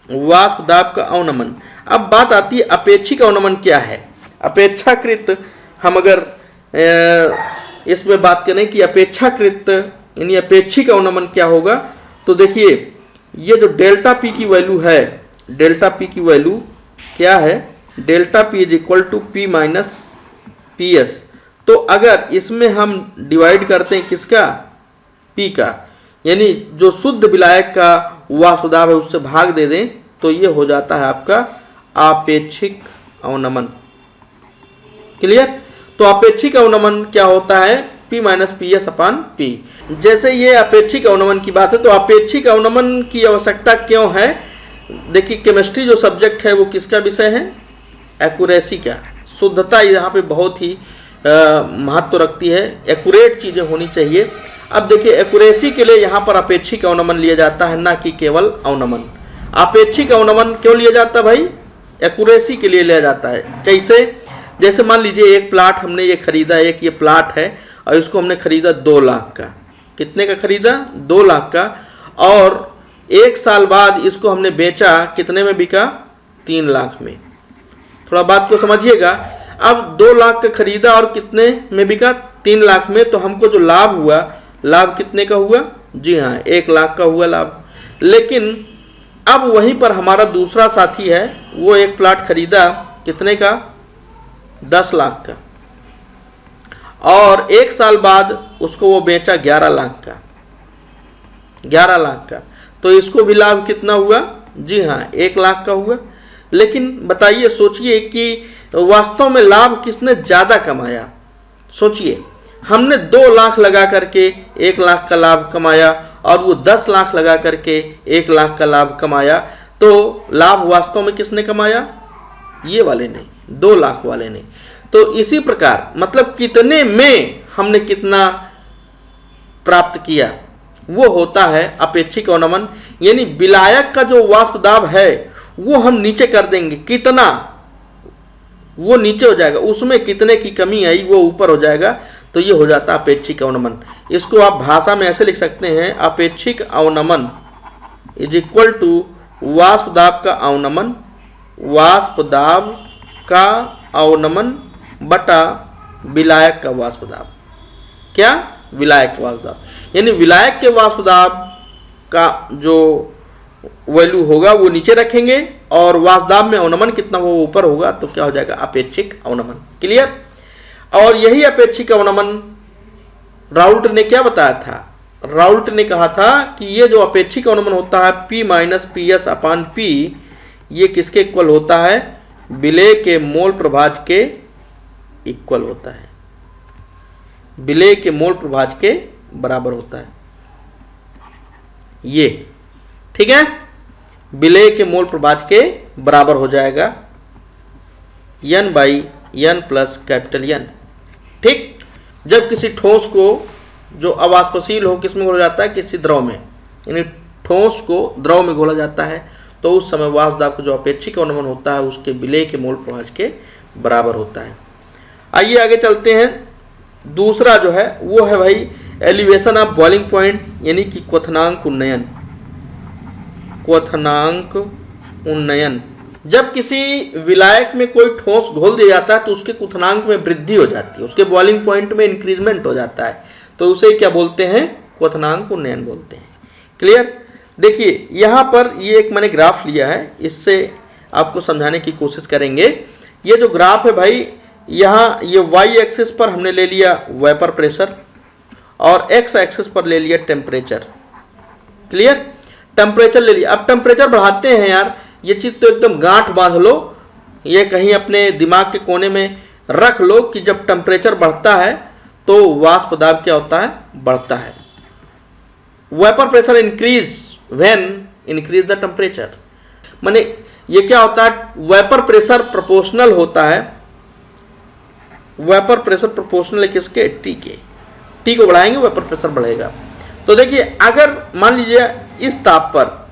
वाष्प दाब का अवनमन। अब बात आती है अपेक्षिक अवनमन क्या है। अपेक्षाकृत, हम अगर इसमें बात करें कि अपेक्षाकृत यानी अपेक्षिक अवनमन क्या होगा, तो देखिए ये जो डेल्टा P की वैल्यू है, डेल्टा P की वैल्यू क्या है, delta P is equal to P minus PS। तो अगर इसमें हम डिवाइड करते हैं किसका, P का, यानी जो शुद्ध विलायक का वाष्प दाब है उससे भाग दे दें तो ये हो जाता है आपका अपेक्षिक अवनमन। क्लियर। तो अपेक्षिक अवनमन क्या होता है, P minus PS upon P। जैसे ये अपेक्षिक अवनमन की बात है तो अपेक्षिक अवनमन की आवश्यकता क्यों है। देखिए केमिस्ट्री जो सब्जेक्ट है वो किसका विषय है, एक्यूरेसी का, शुद्धता यहाँ पे बहुत ही महत्व रखती है, एक्यूरेट चीज़ें होनी चाहिए। अब देखिए एक्यूरेसी के लिए यहाँ पर अपेक्षिक अवनमन लिया जाता है, ना कि केवल अवनमन। अपेक्षिक अवनमन क्यों लिया जाता है भाई? एक्यूरेसी के लिए लिया जाता है। कैसे? जैसे मान लीजिए एक प्लाट हमने ये खरीदा, एक ये प्लाट है और इसको हमने खरीदा 2 लाख का। कितने का खरीदा? 2 लाख का। और 1 साल बाद इसको हमने बेचा, कितने में बिका? 3 लाख में। थोड़ा बात को समझिएगा। अब 2 लाख का खरीदा और कितने में बिका? 3 लाख में। तो हमको जो लाभ हुआ, लाभ कितने का हुआ? जी हाँ, 1 लाख का हुआ लाभ। लेकिन अब वहीं पर हमारा दूसरा साथी है, वो एक प्लाट खरीदा कितने का? 10 लाख का, और 1 साल बाद उसको वो बेचा 11 लाख का। 11 लाख का। तो इसको भी लाभ कितना हुआ? जी हाँ, 1 लाख का हुआ। लेकिन बताइए, सोचिए कि वास्तव में लाभ किसने ज़्यादा कमाया? सोचिए, हमने 2 लाख लगा करके 1 लाख का लाभ कमाया और वो 10 लाख लगा करके 1 लाख का लाभ कमाया। तो लाभ वास्तव में किसने कमाया? ये वाले ने, 2 लाख वाले ने। तो इसी प्रकार मतलब कितने में हमने कितना प्राप्त किया, वो होता है अपेक्षिक अवनमन। यानी विलायक का जो वाष्प दाब है वो हम नीचे कर देंगे, कितना वो नीचे हो जाएगा, उसमें कितने की कमी आई वो ऊपर हो जाएगा। तो ये हो जाता है अपेक्षिक अवनमन। इसको आप भाषा में ऐसे लिख सकते हैं, अपेक्षिक अवनमन इज इक्वल टू वाष्प दाब का अवनमन, वाष्प दाब का अवनमन बटा विलायक का वाष्प दाब। क्या? विलायक का वाष्प दाब। यानी विलायक के वाष्प दाब का जो वैल्यू होगा वो नीचे रखेंगे और वाष्प दाब में अवनमन कितना वो ऊपर होगा। तो क्या हो जाएगा? अपेक्षिक अवनमन। क्लियर? और यही अपेक्षिक अवनमन राउल्ट ने क्या बताया था? राउल्ट ने कहा था कि ये जो अपेक्षिक अवनमन होता है P minus PS upon P, ये किसके इक्वल होता है? विलेय के मोल प्रभाज के इक्वल होता है, विलेय के मोल प्रभाज के बराबर होता है। ये ठीक है, विलेय के मोल प्रभाज के बराबर हो जाएगा N by N plus capital N। ठीक, जब किसी ठोस को जो अवाष्पशील हो किसमें घोला जाता है? किसी द्रव में। यानी ठोस को द्रव में घोला जाता है तो उस समय वाष्प दाब का जो अपेक्षिक अवनमन होता है उसके विलेय के मोल प्रभाज के बराबर होता है। आइए आगे चलते हैं। दूसरा जो है वो है भाई एलिवेशन ऑफ बॉइलिंग पॉइंट, यानी कि क्वथनांक उन्नयन। क्वथनांक उन्नयन, जब किसी विलायक में कोई ठोस घोल दिया जाता है तो उसके क्वथनांक में वृद्धि हो जाती है, उसके बॉइलिंग पॉइंट में इंक्रीजमेंट हो जाता है, तो उसे क्या बोलते हैं? क्वथनांक उन्नयन बोलते हैं। क्लियर? देखिए यहाँ पर ये एक मैंने ग्राफ लिया है, इससे आपको समझाने की कोशिश करेंगे। ये जो ग्राफ है भाई, यहाँ ये वाई एक्सिस पर हमने ले लिया वेपर प्रेशर और एक्स एक्सिस पर ले लिया टेम्परेचर। क्लियर? टेम्परेचर ले लिया। अब टेम्परेचर बढ़ाते हैं यार, ये चीज़ तो एकदम गांठ बांध लो, ये कहीं अपने दिमाग के कोने में रख लो कि जब टेम्परेचर बढ़ता है तो वाष्प दाब क्या होता है? बढ़ता है। Vapour pressure increase when increase the temperature. माने ये क्या होता है? वेपर प्रेशर प्रोपोर्शनल होता है, वेपर प्रेशर प्रोपोर्शनल है किसके? टी के। टी को बढ़ाएंगे वेपर प्रेशर बढ़ेगा। तो देखिए अगर मान लीजिए इस ताप पर,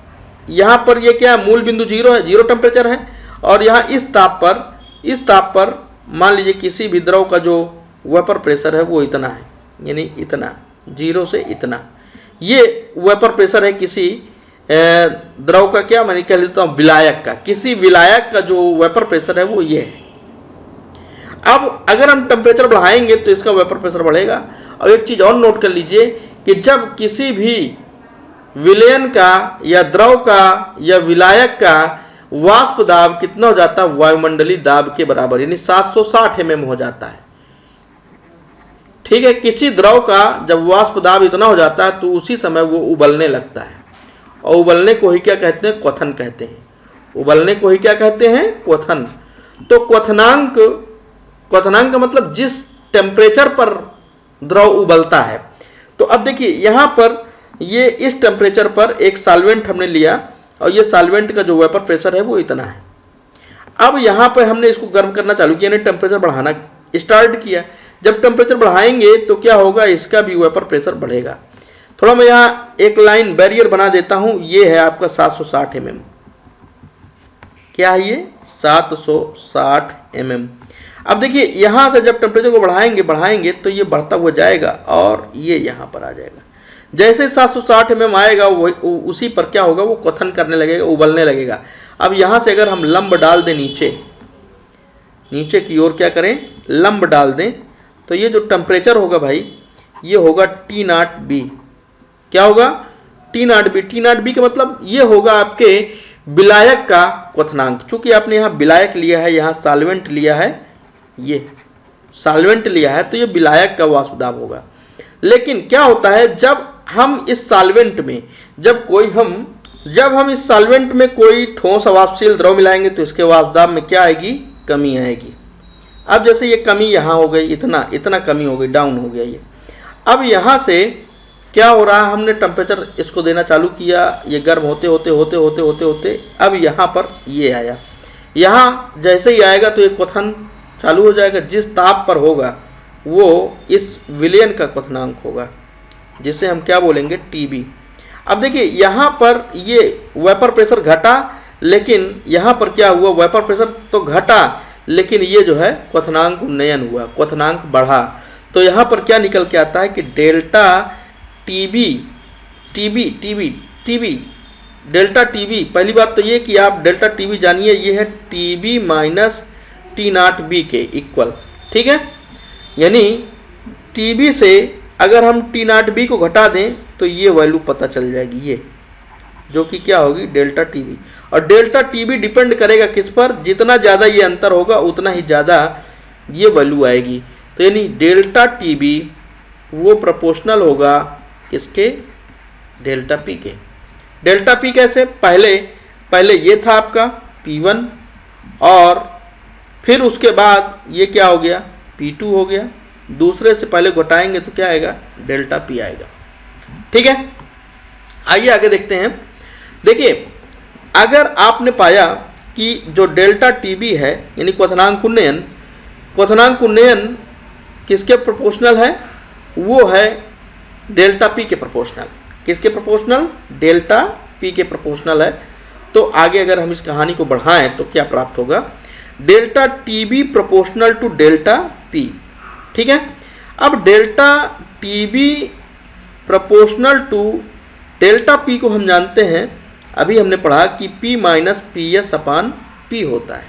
यहाँ पर ये क्या मूल बिंदु 0 है, 0 टेम्परेचर है, और यहाँ इस ताप पर मान लीजिए किसी भी द्रव का जो वेपर प्रेशर है वो इतना है, यानी इतना, 0 से इतना, ये वेपर प्रेशर है किसी द्रव का, क्या मैंने कह लेता हूँ विलायक का, किसी विलायक का जो वेपर प्रेशर है वो ये है। अब अगर हम टेम्परेचर बढ़ाएंगे तो इसका वेपर प्रेशर बढ़ेगा। और एक चीज़ और नोट कर लीजिए कि जब किसी भी विलयन का या द्रव का या विलायक का वाष्प दाब कितना हो जाता है? वायुमंडलीय दाब के बराबर, यानी 760 mm हो जाता है। ठीक है, किसी द्रव का जब वाष्प दाब इतना हो जाता है तो उसी समय वो उबलने लगता है, और उबलने को ही क्या कहते हैं? क्वथन कहते हैं। उबलने को ही क्या कहते हैं? क्वथन। तो क्वथनांक का मतलब जिस टेम्परेचर पर द्रव उबलता है। तो अब देखिए यहाँ पर ये इस टेम्परेचर पर एक सॉल्वेंट हमने लिया और ये सॉल्वेंट का जो वेपर प्रेशर है वो इतना है। अब यहाँ पर हमने इसको गर्म करना चालू किया, यानी टेम्परेचर बढ़ाना स्टार्ट किया। जब टेम्परेचर बढ़ाएंगे तो क्या होगा, इसका भी वेपर प्रेशर बढ़ेगा। थोड़ा मैं यहाँ एक लाइन बैरियर बना देता हूँ। ये है आपका 760 mm। क्या है ये? 760 mm। अब देखिए यहाँ से जब टेम्परेचर को बढ़ाएंगे तो ये बढ़ता हुआ जाएगा और ये यहाँ पर आ जाएगा। जैसे 760 mm आएगा उसी पर क्या होगा, वो क्वथन करने लगेगा, उबलने लगेगा। अब यहाँ से अगर हम लंब डाल दें नीचे की ओर क्या करें, लंब डाल दें, तो ये जो टेम्परेचर होगा भाई, ये होगा T0B। क्या होगा? T0B। T0B का मतलब ये होगा आपके विलायक का क्वथनांक। चूंकि आपने यहाँ विलायक लिया है, यहाँ सॉल्वेंट लिया है, ये सॉल्वेंट लिया है, तो ये विलायक का वाष्प दाब होगा। लेकिन क्या होता है, जब हम इस सॉल्वेंट में जब हम इस सॉल्वेंट में कोई ठोस अवाष्पशील द्रव मिलाएंगे तो इसके वाष्प दाब में क्या आएगी, कमी आएगी। अब जैसे ये कमी यहाँ हो गई, इतना कमी हो गई, डाउन हो गया ये। अब यहाँ से क्या हो रहा है, हमने टेम्परेचर इसको देना चालू किया, ये गर्म होते अब यहाँ पर ये आया। यहाँ जैसे ही आएगा तो ये क्वथन चालू हो जाएगा। जिस ताप पर होगा वो इस विलयन का क्वथनांक होगा, जिसे हम क्या बोलेंगे, TB। अब देखिए यहाँ पर ये वेपर प्रेशर घटा, लेकिन यहाँ पर क्या हुआ, वेपर प्रेशर तो घटा लेकिन ये जो है क्वथनांक उन्नयन हुआ, क्वथनांक बढ़ा। तो यहाँ पर क्या निकल के आता है कि डेल्टा TB, डेल्टा TB। पहली बात तो ये कि आप डेल्टा TB जानिए, ये है TB माइनस T0B के इक्वल। ठीक है, यानी TB से अगर हम T0B को घटा दें तो ये वैल्यू पता चल जाएगी, ये जो कि क्या होगी, डेल्टा TB। और डेल्टा TB डिपेंड करेगा किस पर, जितना ज़्यादा ये अंतर होगा उतना ही ज़्यादा ये वैल्यू आएगी। तो यानी डेल्टा TB वो प्रोपोर्शनल होगा किसके, डेल्टा P के। डेल्टा P कैसे, पहले ये था आपका P1 और फिर उसके बाद ये क्या हो गया, P2 हो गया। दूसरे से पहले घटाएंगे तो क्या आएगा, डेल्टा P आएगा। ठीक है, आइए आगे देखते हैं। देखिए अगर आपने पाया कि जो डेल्टा TB है यानी क्वथनांक उन्नयन किसके प्रोपोर्शनल है, वो है डेल्टा P के प्रोपोर्शनल। किसके प्रोपोर्शनल, डेल्टा P के प्रोपोर्शनल है। तो आगे अगर हम इस कहानी को बढ़ाएं तो क्या प्राप्त होगा, delta TB proportional to delta P। ठीक है, अब delta TB proportional to delta P को हम जानते हैं, अभी हमने पढ़ा कि P minus PS upon P होता है।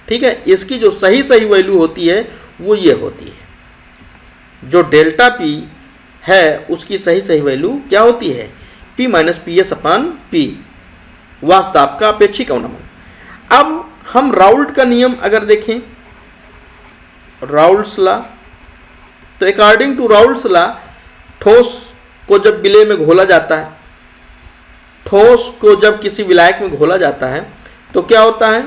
ठीक है, इसकी जो सही वैल्यू होती है वो ये होती है। जो डेल्टा P है उसकी सही वैल्यू क्या होती है, P minus PS upon P, वाष्प दाब का अपेक्षिक अवनमन। अब हम राउल्ट का नियम अगर देखें, राउल्ट्स लॉ, तो अकॉर्डिंग टू राउल्ट्स लॉ ठोस को जब विलय में घोला जाता है, ठोस को जब किसी विलायक में घोला जाता है तो क्या होता है,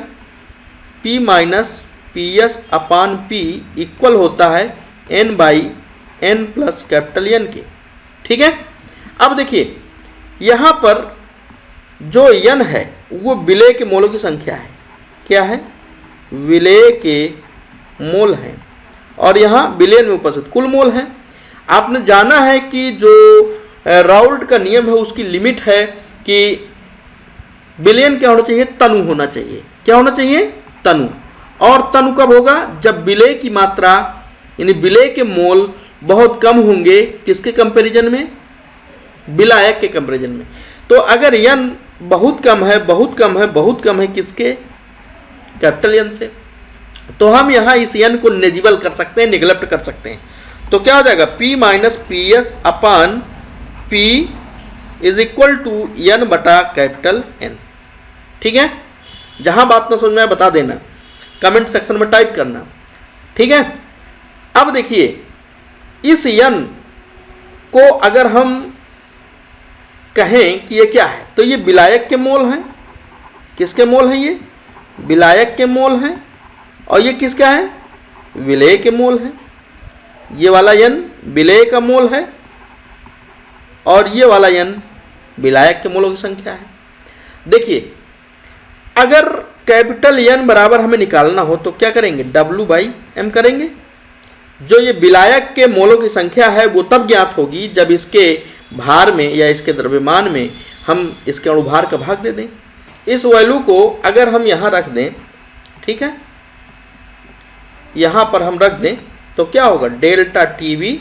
P minus PS upon P equal होता है N by N plus capital N के। ठीक है, अब देखिए यहाँ पर जो N है वो विलय के मोलों की संख्या है। क्या है, विलय के मोल हैं, और यहाँ विलयन में उपस्थित कुल मोल हैं। आपने जाना है कि जो राउल्ट का नियम है उसकी लिमिट है कि विलयन क्या होना चाहिए, तनु होना चाहिए। क्या होना चाहिए, तनु। और तनु कब होगा, जब विलय की मात्रा यानी विलय के मोल बहुत कम होंगे, किसके कंपैरिजन में, विलायक के कंपैरिजन में। तो अगर N बहुत कम है किसके, कैपिटल N से, तो हम यहाँ इस N को नेजिबल कर सकते हैं, निगलेक्ट कर सकते हैं। तो क्या हो जाएगा, P minus PS upon P is equal to N बटा कैपिटल N। ठीक है, जहां बात ना समझ में आए बता देना, कमेंट सेक्शन में टाइप करना। ठीक है, अब देखिए इस N को अगर हम कहें कि ये क्या है, तो ये विलायक के मोल हैं। किसके मोल हैं, ये विलायक के मोल हैं, और ये किसका है, विलय के मोल है। ये वाला N विलय का मोल है और ये वाला N विलायक के मोलों की संख्या है। देखिए अगर कैपिटल N बराबर हमें निकालना हो तो क्या करेंगे, W बाई M करेंगे। जो ये विलायक के मोलों की संख्या है वो तब ज्ञात होगी जब इसके भार में या इसके द्रव्यमान में हम इसके अणुभार का भाग दे दें। इस वैल्यू को अगर हम यहाँ रख दें, ठीक है, यहाँ पर हम रख दें तो क्या होगा, delta TV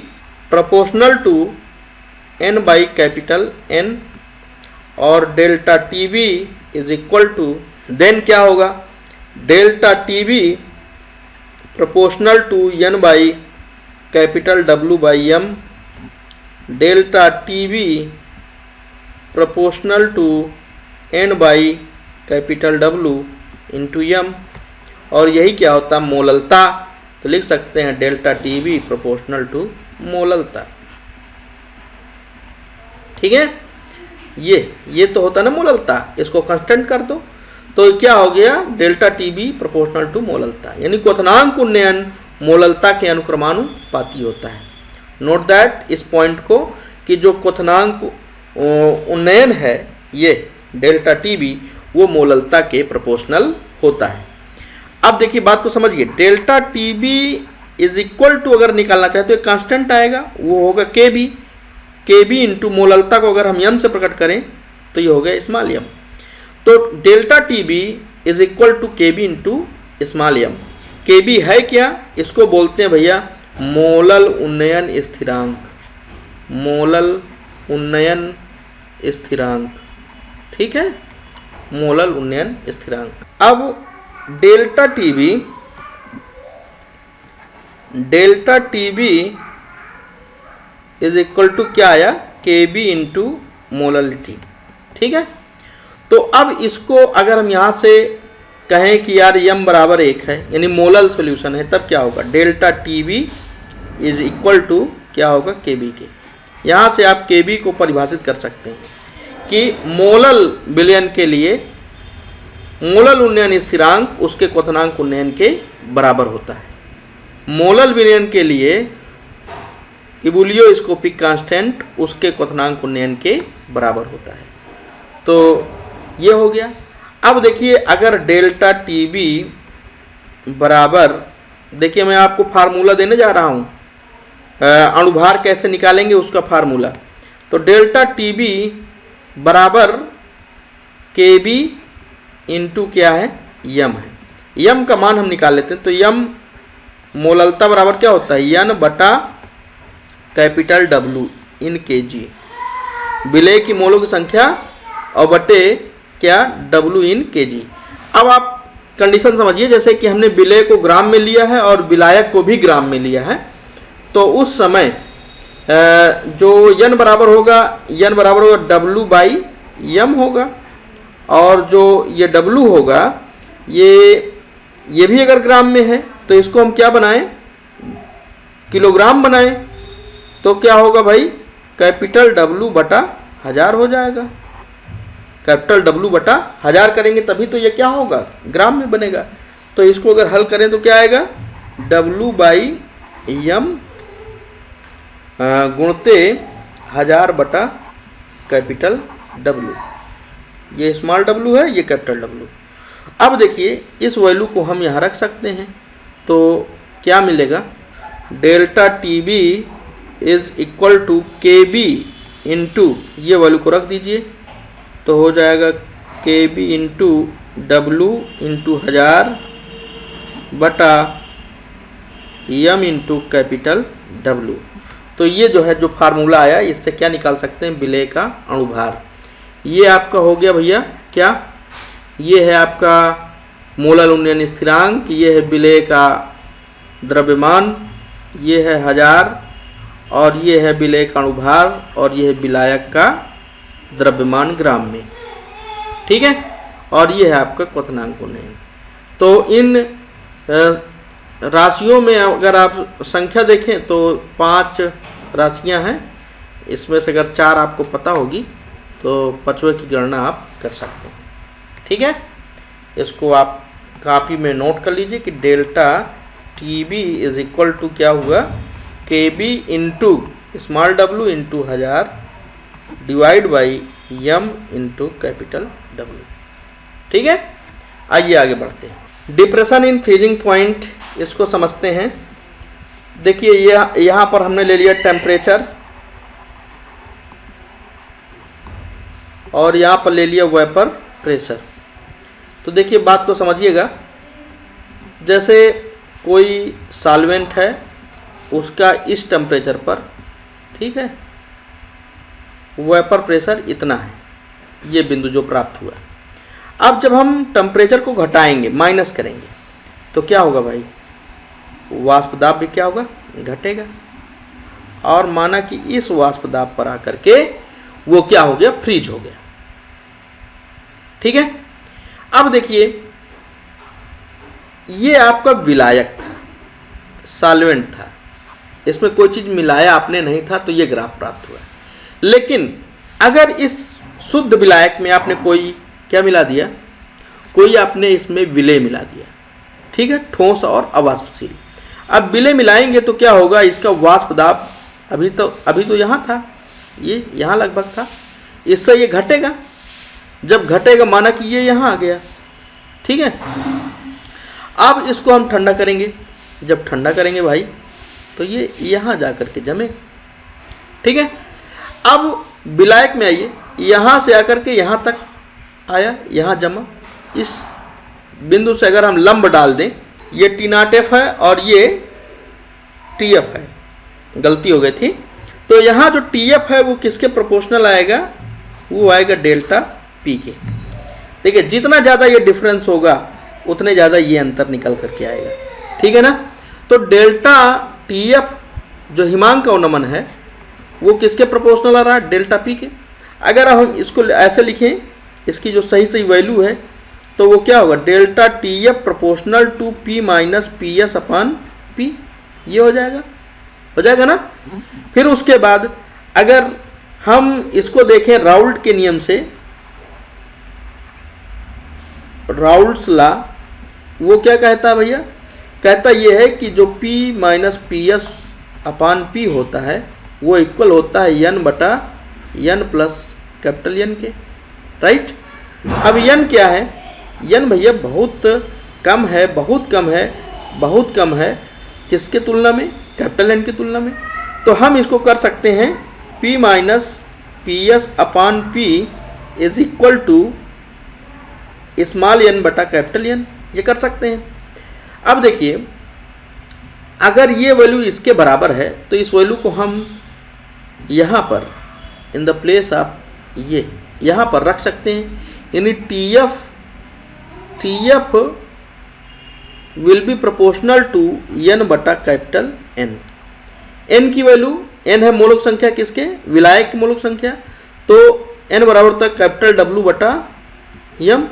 proportional to n by capital N और delta TV is equal to, then क्या होगा, delta TV proportional to n by capital W by M, delta TV proportional to n by capital W into M, और यही क्या होता है, मोललता। तो लिख सकते हैं डेल्टा टीवी प्रोपोर्शनल टू मोललता। ठीक है, ये तो होता है ना मोललता, इसको कांस्टेंट कर दो तो क्या हो गया, डेल्टा टीबी प्रोपोर्शनल टू मोललता, यानी क्वथनांक उन्नयन मोललता के अनुक्रमानुपाती होता है। नोट दैट, इस पॉइंट को, कि जो क्वथनांक उन्नयन है ये डेल्टा टीबी वो मोललता के प्रोपोर्शनल होता है। अब देखिए बात को समझिए, delta TB is equal to अगर निकालना चाहे तो एक कांस्टेंट आएगा, वो होगा के बी इंटू मोललता को अगर हम यम से प्रकट करें तो ये हो गया स्मॉल यम। तो delta TB is equal to K B into small M. K B है क्या, इसको बोलते हैं भैया मोलल उन्नयन स्थिरांक, मोलल उन्नयन स्थिरांक। ठीक है, मोलल उन्नयन स्थिरांक। अब delta TB is equal to क्या आया, के बी इंटू मोललिटी। ठीक है, तो अब इसको अगर हम यहाँ से कहें कि यार यम बराबर 1 है, यानी मोलल सॉल्यूशन है, तब क्या होगा, delta TB is equal to क्या होगा, के बी के। यहाँ से आप के बी को परिभाषित कर सकते हैं कि मोलल विलयन के लिए मोलल उन्नयन स्थिरांक उसके क्वथनांक उन्नयन के बराबर होता है। मोलल विलयन के लिए इबुलियोस्कोपिक कांस्टेंट उसके क्वथनांक उन्नयन के बराबर होता है। तो ये हो गया। अब देखिए अगर डेल्टा टीबी बराबर, देखिए मैं आपको फार्मूला देने जा रहा हूँ, अणुभार कैसे निकालेंगे उसका फार्मूला। तो डेल्टा टीबी बराबर के बी इंटू क्या है, यम है। यम का मान हम निकाल लेते हैं, तो यम मोललता बराबर क्या होता है, यन बटा कैपिटल डब्लू इन के जी, विलय की मोलों की संख्या और बटे क्या, डब्लू इन के जी। अब आप कंडीशन समझिए, जैसे कि हमने विलय को ग्राम में लिया है और विलायक को भी ग्राम में लिया है, तो उस समय जो यन बराबर होगा डब्लू बाई यम होगा, और जो ये डब्लू होगा ये भी अगर ग्राम में है तो इसको हम क्या बनाएं, किलोग्राम बनाएं। तो क्या होगा भाई, कैपिटल डब्लू बटा 1000 हो जाएगा। कैपिटल डब्लू बटा 1000 करेंगे तभी तो ये क्या होगा, ग्राम में बनेगा। तो इसको अगर हल करें तो क्या आएगा, डब्लू बाई यम गुणते 1000 बटा कैपिटल डब्लू। ये स्मॉल डब्लू है, ये कैपिटल डब्लू। अब देखिए इस वैल्यू को हम यहाँ रख सकते हैं, तो क्या मिलेगा, delta TB is equal to K B into, ये वैल्यू को रख दीजिए, तो हो जाएगा के बी इंटू डब्लू इंटू 1000 बटा यम इंटू कैपिटल डब्लू। तो ये जो है, जो फार्मूला आया, इससे क्या निकाल सकते हैं, विलय का अणुभार। ये आपका हो गया भैया क्या, ये है आपका मोलल उन्नयन स्थिरांक, ये है विलय का द्रव्यमान, ये है 1000, और ये है विलय का अणुभार, और ये है विलायक का द्रव्यमान ग्राम में। ठीक है, और ये है आपका क्वथनांक उन्नयन। तो इन राशियों में अगर आप संख्या देखें तो 5 राशियां हैं, इसमें से अगर 4 आपको पता होगी तो 5वें की गणना आप कर सकते हैं। ठीक है, इसको आप कॉपी में नोट कर लीजिए कि delta TB is equal to क्या हुआ, K B into small W into 1000 divide by M into capital W. ठीक है, आइए आगे बढ़ते हैं। डिप्रेशन इन फ्रीजिंग पॉइंट, इसको समझते हैं। देखिए यहाँ पर हमने ले लिया टेम्परेचर और यहाँ पर ले लिया वेपर प्रेशर। तो देखिए बात को समझिएगा, जैसे कोई सॉल्वेंट है उसका इस टेम्परेचर पर, ठीक है, वेपर प्रेशर इतना है, ये बिंदु जो प्राप्त हुआ। अब जब हम टेम्परेचर को घटाएंगे, माइनस करेंगे, तो क्या होगा भाई, वाष्प दाब भी क्या होगा, घटेगा। और माना कि इस वाष्प दाब पर आकर के वो क्या हो गया, फ्रीज हो गया। ठीक है। अब देखिए ये आपका विलायक था, सॉल्वेंट था, इसमें कोई चीज मिलाया आपने नहीं था, तो ये ग्राफ प्राप्त हुआ। लेकिन अगर इस शुद्ध विलायक में आपने कोई क्या मिला दिया, कोई आपने इसमें विलेय मिला दिया, ठीक है, ठोस और अवाष्पशील। अब विलेय मिलाएंगे तो क्या होगा, इसका वाष्प दाब अभी तो यहाँ था, ये यहाँ लगभग था, इससे ये घटेगा। जब घटेगा माना कि ये यहाँ आ गया, ठीक है। अब इसको हम ठंडा करेंगे, जब ठंडा करेंगे भाई तो ये यहाँ जा कर के जमे, ठीक है। अब विलायक में आइए, यहाँ से आकर के यहाँ तक आया, यहाँ जमा। इस बिंदु से अगर हम लंब डाल दें, ये T0F है और ये TF है, गलती हो गई थी। तो यहाँ जो TF है वो किसके प्रोपोर्शनल आएगा, वो आएगा डेल्टा P के। देखिए जितना ज़्यादा ये डिफरेंस होगा उतने ज़्यादा ये अंतर निकल करके आएगा, ठीक है ना। तो डेल्टा TF जो हिमांक का उन्नमन है वो किसके प्रोपोर्शनल आ रहा है, डेल्टा P के। अगर हम इसको ऐसे लिखें, इसकी जो सही वैल्यू है, तो वो क्या होगा, delta TF proportional to P minus PS upon P, ये हो जाएगा ना। फिर उसके बाद अगर हम इसको देखें राउल्ट के नियम से, राउल्ट्स लॉ, वो क्या कहता है भैया, कहता ये है कि जो P minus PS upon P होता है वो इक्वल होता है N बटा N प्लस कैपिटल N के, राइट। अब N क्या है, N भैया बहुत कम है, बहुत कम है किसके तुलना में, कैपिटल N की तुलना में। तो हम इसको कर सकते हैं P minus PS upon P is equal to small n बटा कैपिटल N, ये कर सकते हैं। अब देखिए अगर ये वैल्यू इसके बराबर है तो इस वैल्यू को हम यहाँ पर इन द प्लेस ऑफ ये यहाँ पर रख सकते हैं, यानी TF will be proportional to n बटा कैपिटल N। n की वैल्यू, n है मोलक संख्या किसके, विलायक की मोलक संख्या, तो n बराबर तक कैपिटल W बटा m।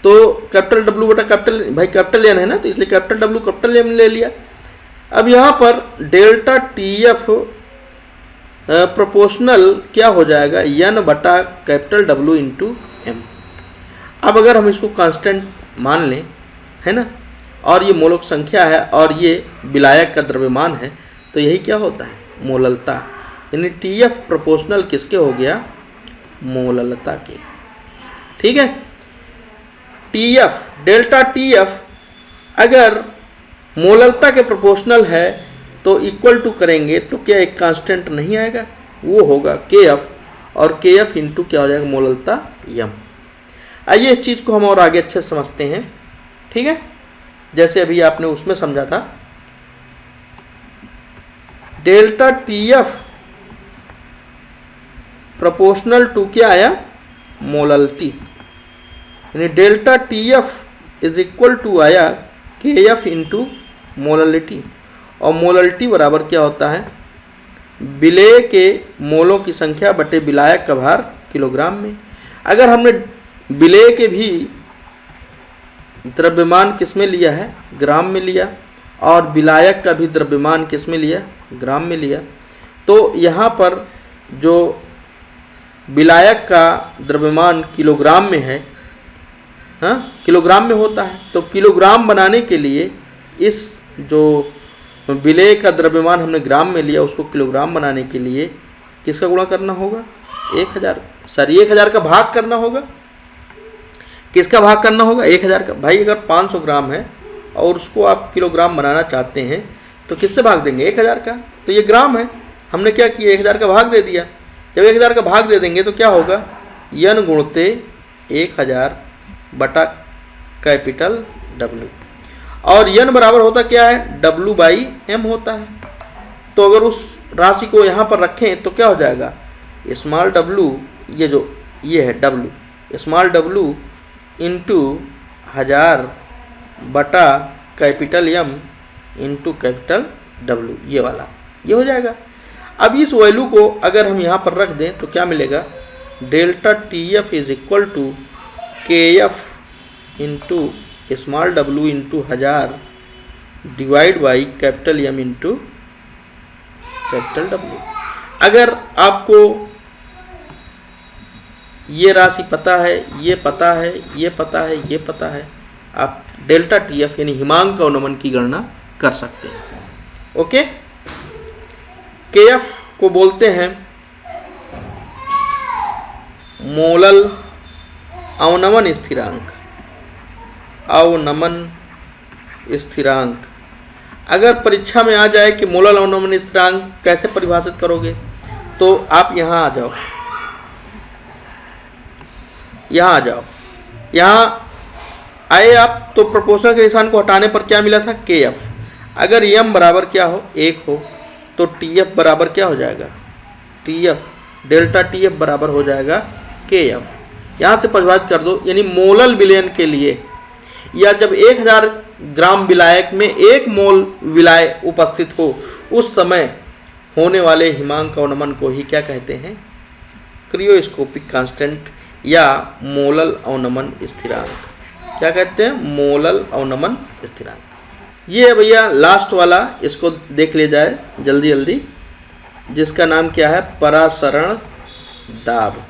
तो कैपिटल W बटा कैपिटल, भाई कैपिटल N है ना, तो इसलिए कैपिटल W कैपिटल M ले लिया। अब यहाँ पर डेल्टा TF प्रोपोर्शनल क्या हो जाएगा, n बटा कैपिटल W इंटू M। अब अगर हम इसको कांस्टेंट मान लें, है ना, और ये मोलक संख्या है और ये विलायक का द्रव्यमान है, तो यही क्या होता है, मोललता, यानी TF प्रोपोर्शनल किसके हो गया, मोललता के, ठीक है। TF, डेल्टा TF अगर मोललता के प्रोपोर्शनल है तो इक्वल टू करेंगे तो क्या एक कांस्टेंट नहीं आएगा, वो होगा KF, और KF इंटू क्या हो जाएगा, मोललता M। आइए इस चीज़ को हम और आगे अच्छे से समझते हैं, ठीक है, जैसे अभी आपने उसमें समझा था। डेल्टा TF प्रोपोर्शनल टू क्या आया, मोलल्टी, यानी delta TF is equal to आया KF इंटू मोललिटी, और मोललिटी बराबर क्या होता है, विलेय के मोलों की संख्या बटे विलायक का भार किलोग्राम में। अगर हमने विलेय के भी द्रव्यमान किस में लिया है, ग्राम में लिया, और विलायक का भी द्रव्यमान किस में लिया, ग्राम में लिया, तो यहाँ पर जो विलायक का द्रव्यमान किलोग्राम में है, हाँ किलोग्राम में होता है, तो किलोग्राम बनाने के लिए इस जो विलेय का द्रव्यमान हमने ग्राम में लिया उसको किलोग्राम बनाने के लिए किसका गुणा करना होगा, 1000 का भाग करना होगा। किसका भाग करना होगा, 1000 का। भाई अगर 500 ग्राम है और उसको आप किलोग्राम बनाना चाहते हैं तो किससे भाग देंगे? 1000 का। तो ये ग्राम है, हमने क्या किया 1000 का भाग दे दिया। जब 1000 का भाग दे देंगे तो क्या होगा, n गुणते 1000 बटा कैपिटल W। और n बराबर होता क्या है, W/m होता है। तो अगर उस राशि को यहाँ पर रखें तो क्या हो जाएगा, स्मॉल w, ये है W, स्मॉल w इंटू 1000 बटा capital M into capital W, ये वाला, ये हो जाएगा। अब इस वैल्यू को अगर हम यहाँ पर रख दें तो क्या मिलेगा, delta TF is equal to KF into small w into 1000 divide by capital M into capital W। अगर आपको ये राशि पता है, ये पता है, ये पता है, ये पता है, आप डेल्टा TF यानी हिमांक अवनमन की गणना कर सकते हैं। ओके, KF को बोलते हैं मोलल अवनमन स्थिरांक, अवनमन स्थिरांक। अगर परीक्षा में आ जाए कि मोलल अवनमन स्थिरांक कैसे परिभाषित करोगे, तो आप यहाँ आ जाओ, यहाँ आ जाओ, यहाँ आए आप तो प्रोपोर्शनल के निशान को हटाने पर क्या मिला था, KF। अगर m बराबर क्या हो, 1 हो, तो TF बराबर क्या हो जाएगा, TF, डेल्टा TF बराबर हो जाएगा KF। यहाँ से परिभाषित कर दो, यानी मोलल विलयन के लिए, या जब 1000 ग्राम विलायक में 1 मोल विलाय उपस्थित हो, उस समय होने वाले हिमांक अवनमन को ही क्या कहते हैं, क्रियोस्कोपिक कांस्टेंट या मोलल अवनमन स्थिरांक। क्या कहते हैं, मोलल अवनमन स्थिरांक। ये है भैया लास्ट वाला, इसको देख ले जाए जल्दी जल्दी, जिसका नाम क्या है, परासरण दाब,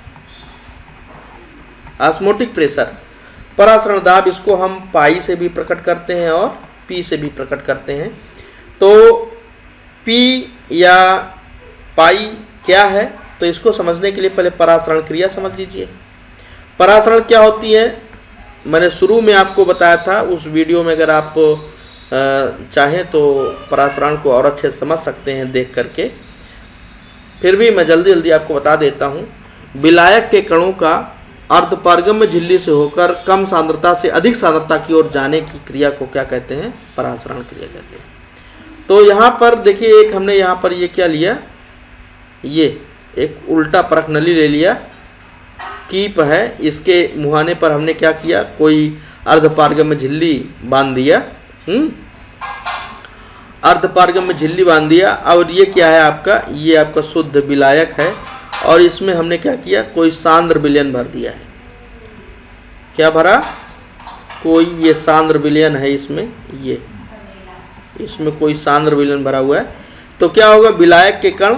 ऑस्मोटिक प्रेशर। परासरण दाब, इसको हम पाई से भी प्रकट करते हैं और पी से भी प्रकट करते हैं। तो पी या पाई क्या है, तो इसको समझने के लिए पहले परासरण क्रिया समझ लीजिए। परासरण क्या होती है, मैंने शुरू में आपको बताया था, उस वीडियो में अगर आप चाहें तो परासरण को और अच्छे से समझ सकते हैं देख करके, फिर भी मैं जल्दी जल्दी आपको बता देता हूँ। विलायक के कणों का अर्धपारगम्य झिल्ली से होकर कम सांद्रता से अधिक सांद्रता की ओर जाने की क्रिया को क्या कहते हैं, परासरण क्रिया कहते हैं। तो यहाँ पर देखिए, एक हमने यहाँ पर ये क्या लिया, ये एक उल्टा परख नली ले लिया, कीप है, इसके मुहाने पर हमने क्या किया, कोई अर्धपारगम्य झिल्ली बांध दिया, अर्धपारगम्य झिल्ली बांध दिया। और ये क्या है आपका, ये आपका शुद्ध विलायक है, और इसमें हमने क्या किया, कोई सांद्र विलयन भर दिया है। क्या भरा, कोई ये सांद्र विलयन है इसमें, ये इसमें कोई सांद्र विलयन भरा हुआ है। तो क्या होगा, विलायक के कण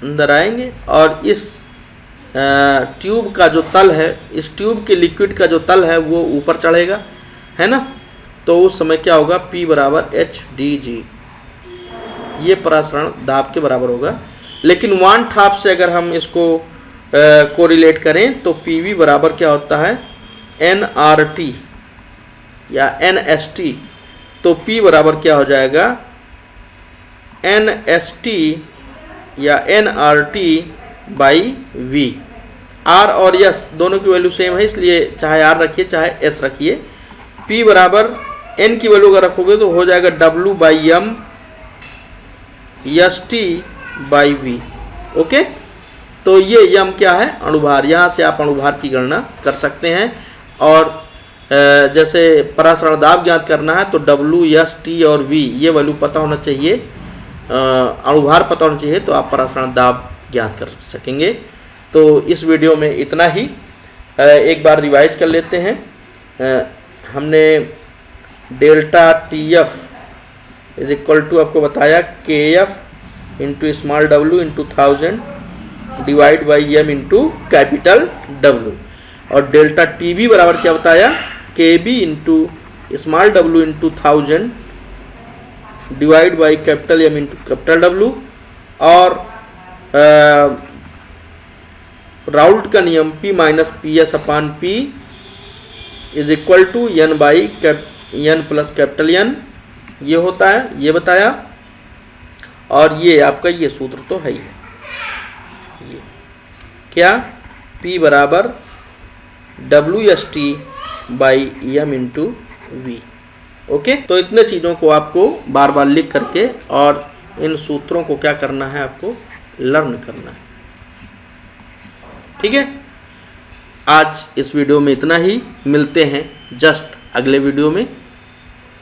अंदर आएंगे और इस ट्यूब का जो तल है, इस ट्यूब के लिक्विड का जो तल है वो ऊपर चढ़ेगा, है ना। तो उस समय क्या होगा, P बराबर HdG, ये परासरण दाब के बराबर होगा। लेकिन वान ठाप से अगर हम इसको कोरिलेट करें तो PV बराबर क्या होता है, nRT या NST। तो P बराबर क्या हो जाएगा, NST या nRT बाई V। R और S दोनों की वैल्यू सेम है, इसलिए चाहे R रखिए चाहे S रखिए। P बराबर N की वैल्यू अगर रखोगे तो हो जाएगा W/M ST by V। Okay, तो ये यम क्या है, अणुभार। यहाँ से आप अणुभार की गणना कर सकते हैं। और जैसे परासरण दाब ज्ञात करना है तो W, S, T और V ये वैल्यू पता होना चाहिए, अणुभार पता होना चाहिए, तो आप परासरण दाब ज्ञात कर सकेंगे। तो इस वीडियो में इतना ही। एक बार रिवाइज कर लेते हैं। हमने delta TF is equal to आपको बताया KF into small w into 1000 divide by m into capital W। और डेल्टा TB बराबर क्या बताया, KB into small w into 1000 divide by capital M into capital W। और राउल्ट का नियम P minus PS upon P is equal to n by n plus capital N ये होता है, ये बताया। और ये आपका ये सूत्र तो है ही है, ये क्या, P बराबर WST/m/v। ओके, तो इतने चीज़ों को आपको बार बार लिख करके और इन सूत्रों को क्या करना है, आपको लर्न करना है। ठीक है, आज इस वीडियो में इतना ही। मिलते हैं जस्ट अगले वीडियो में।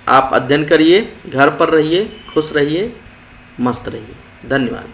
आप अध्ययन करिए, घर पर रहिए, खुश रहिए, मस्त रहिए। धन्यवाद।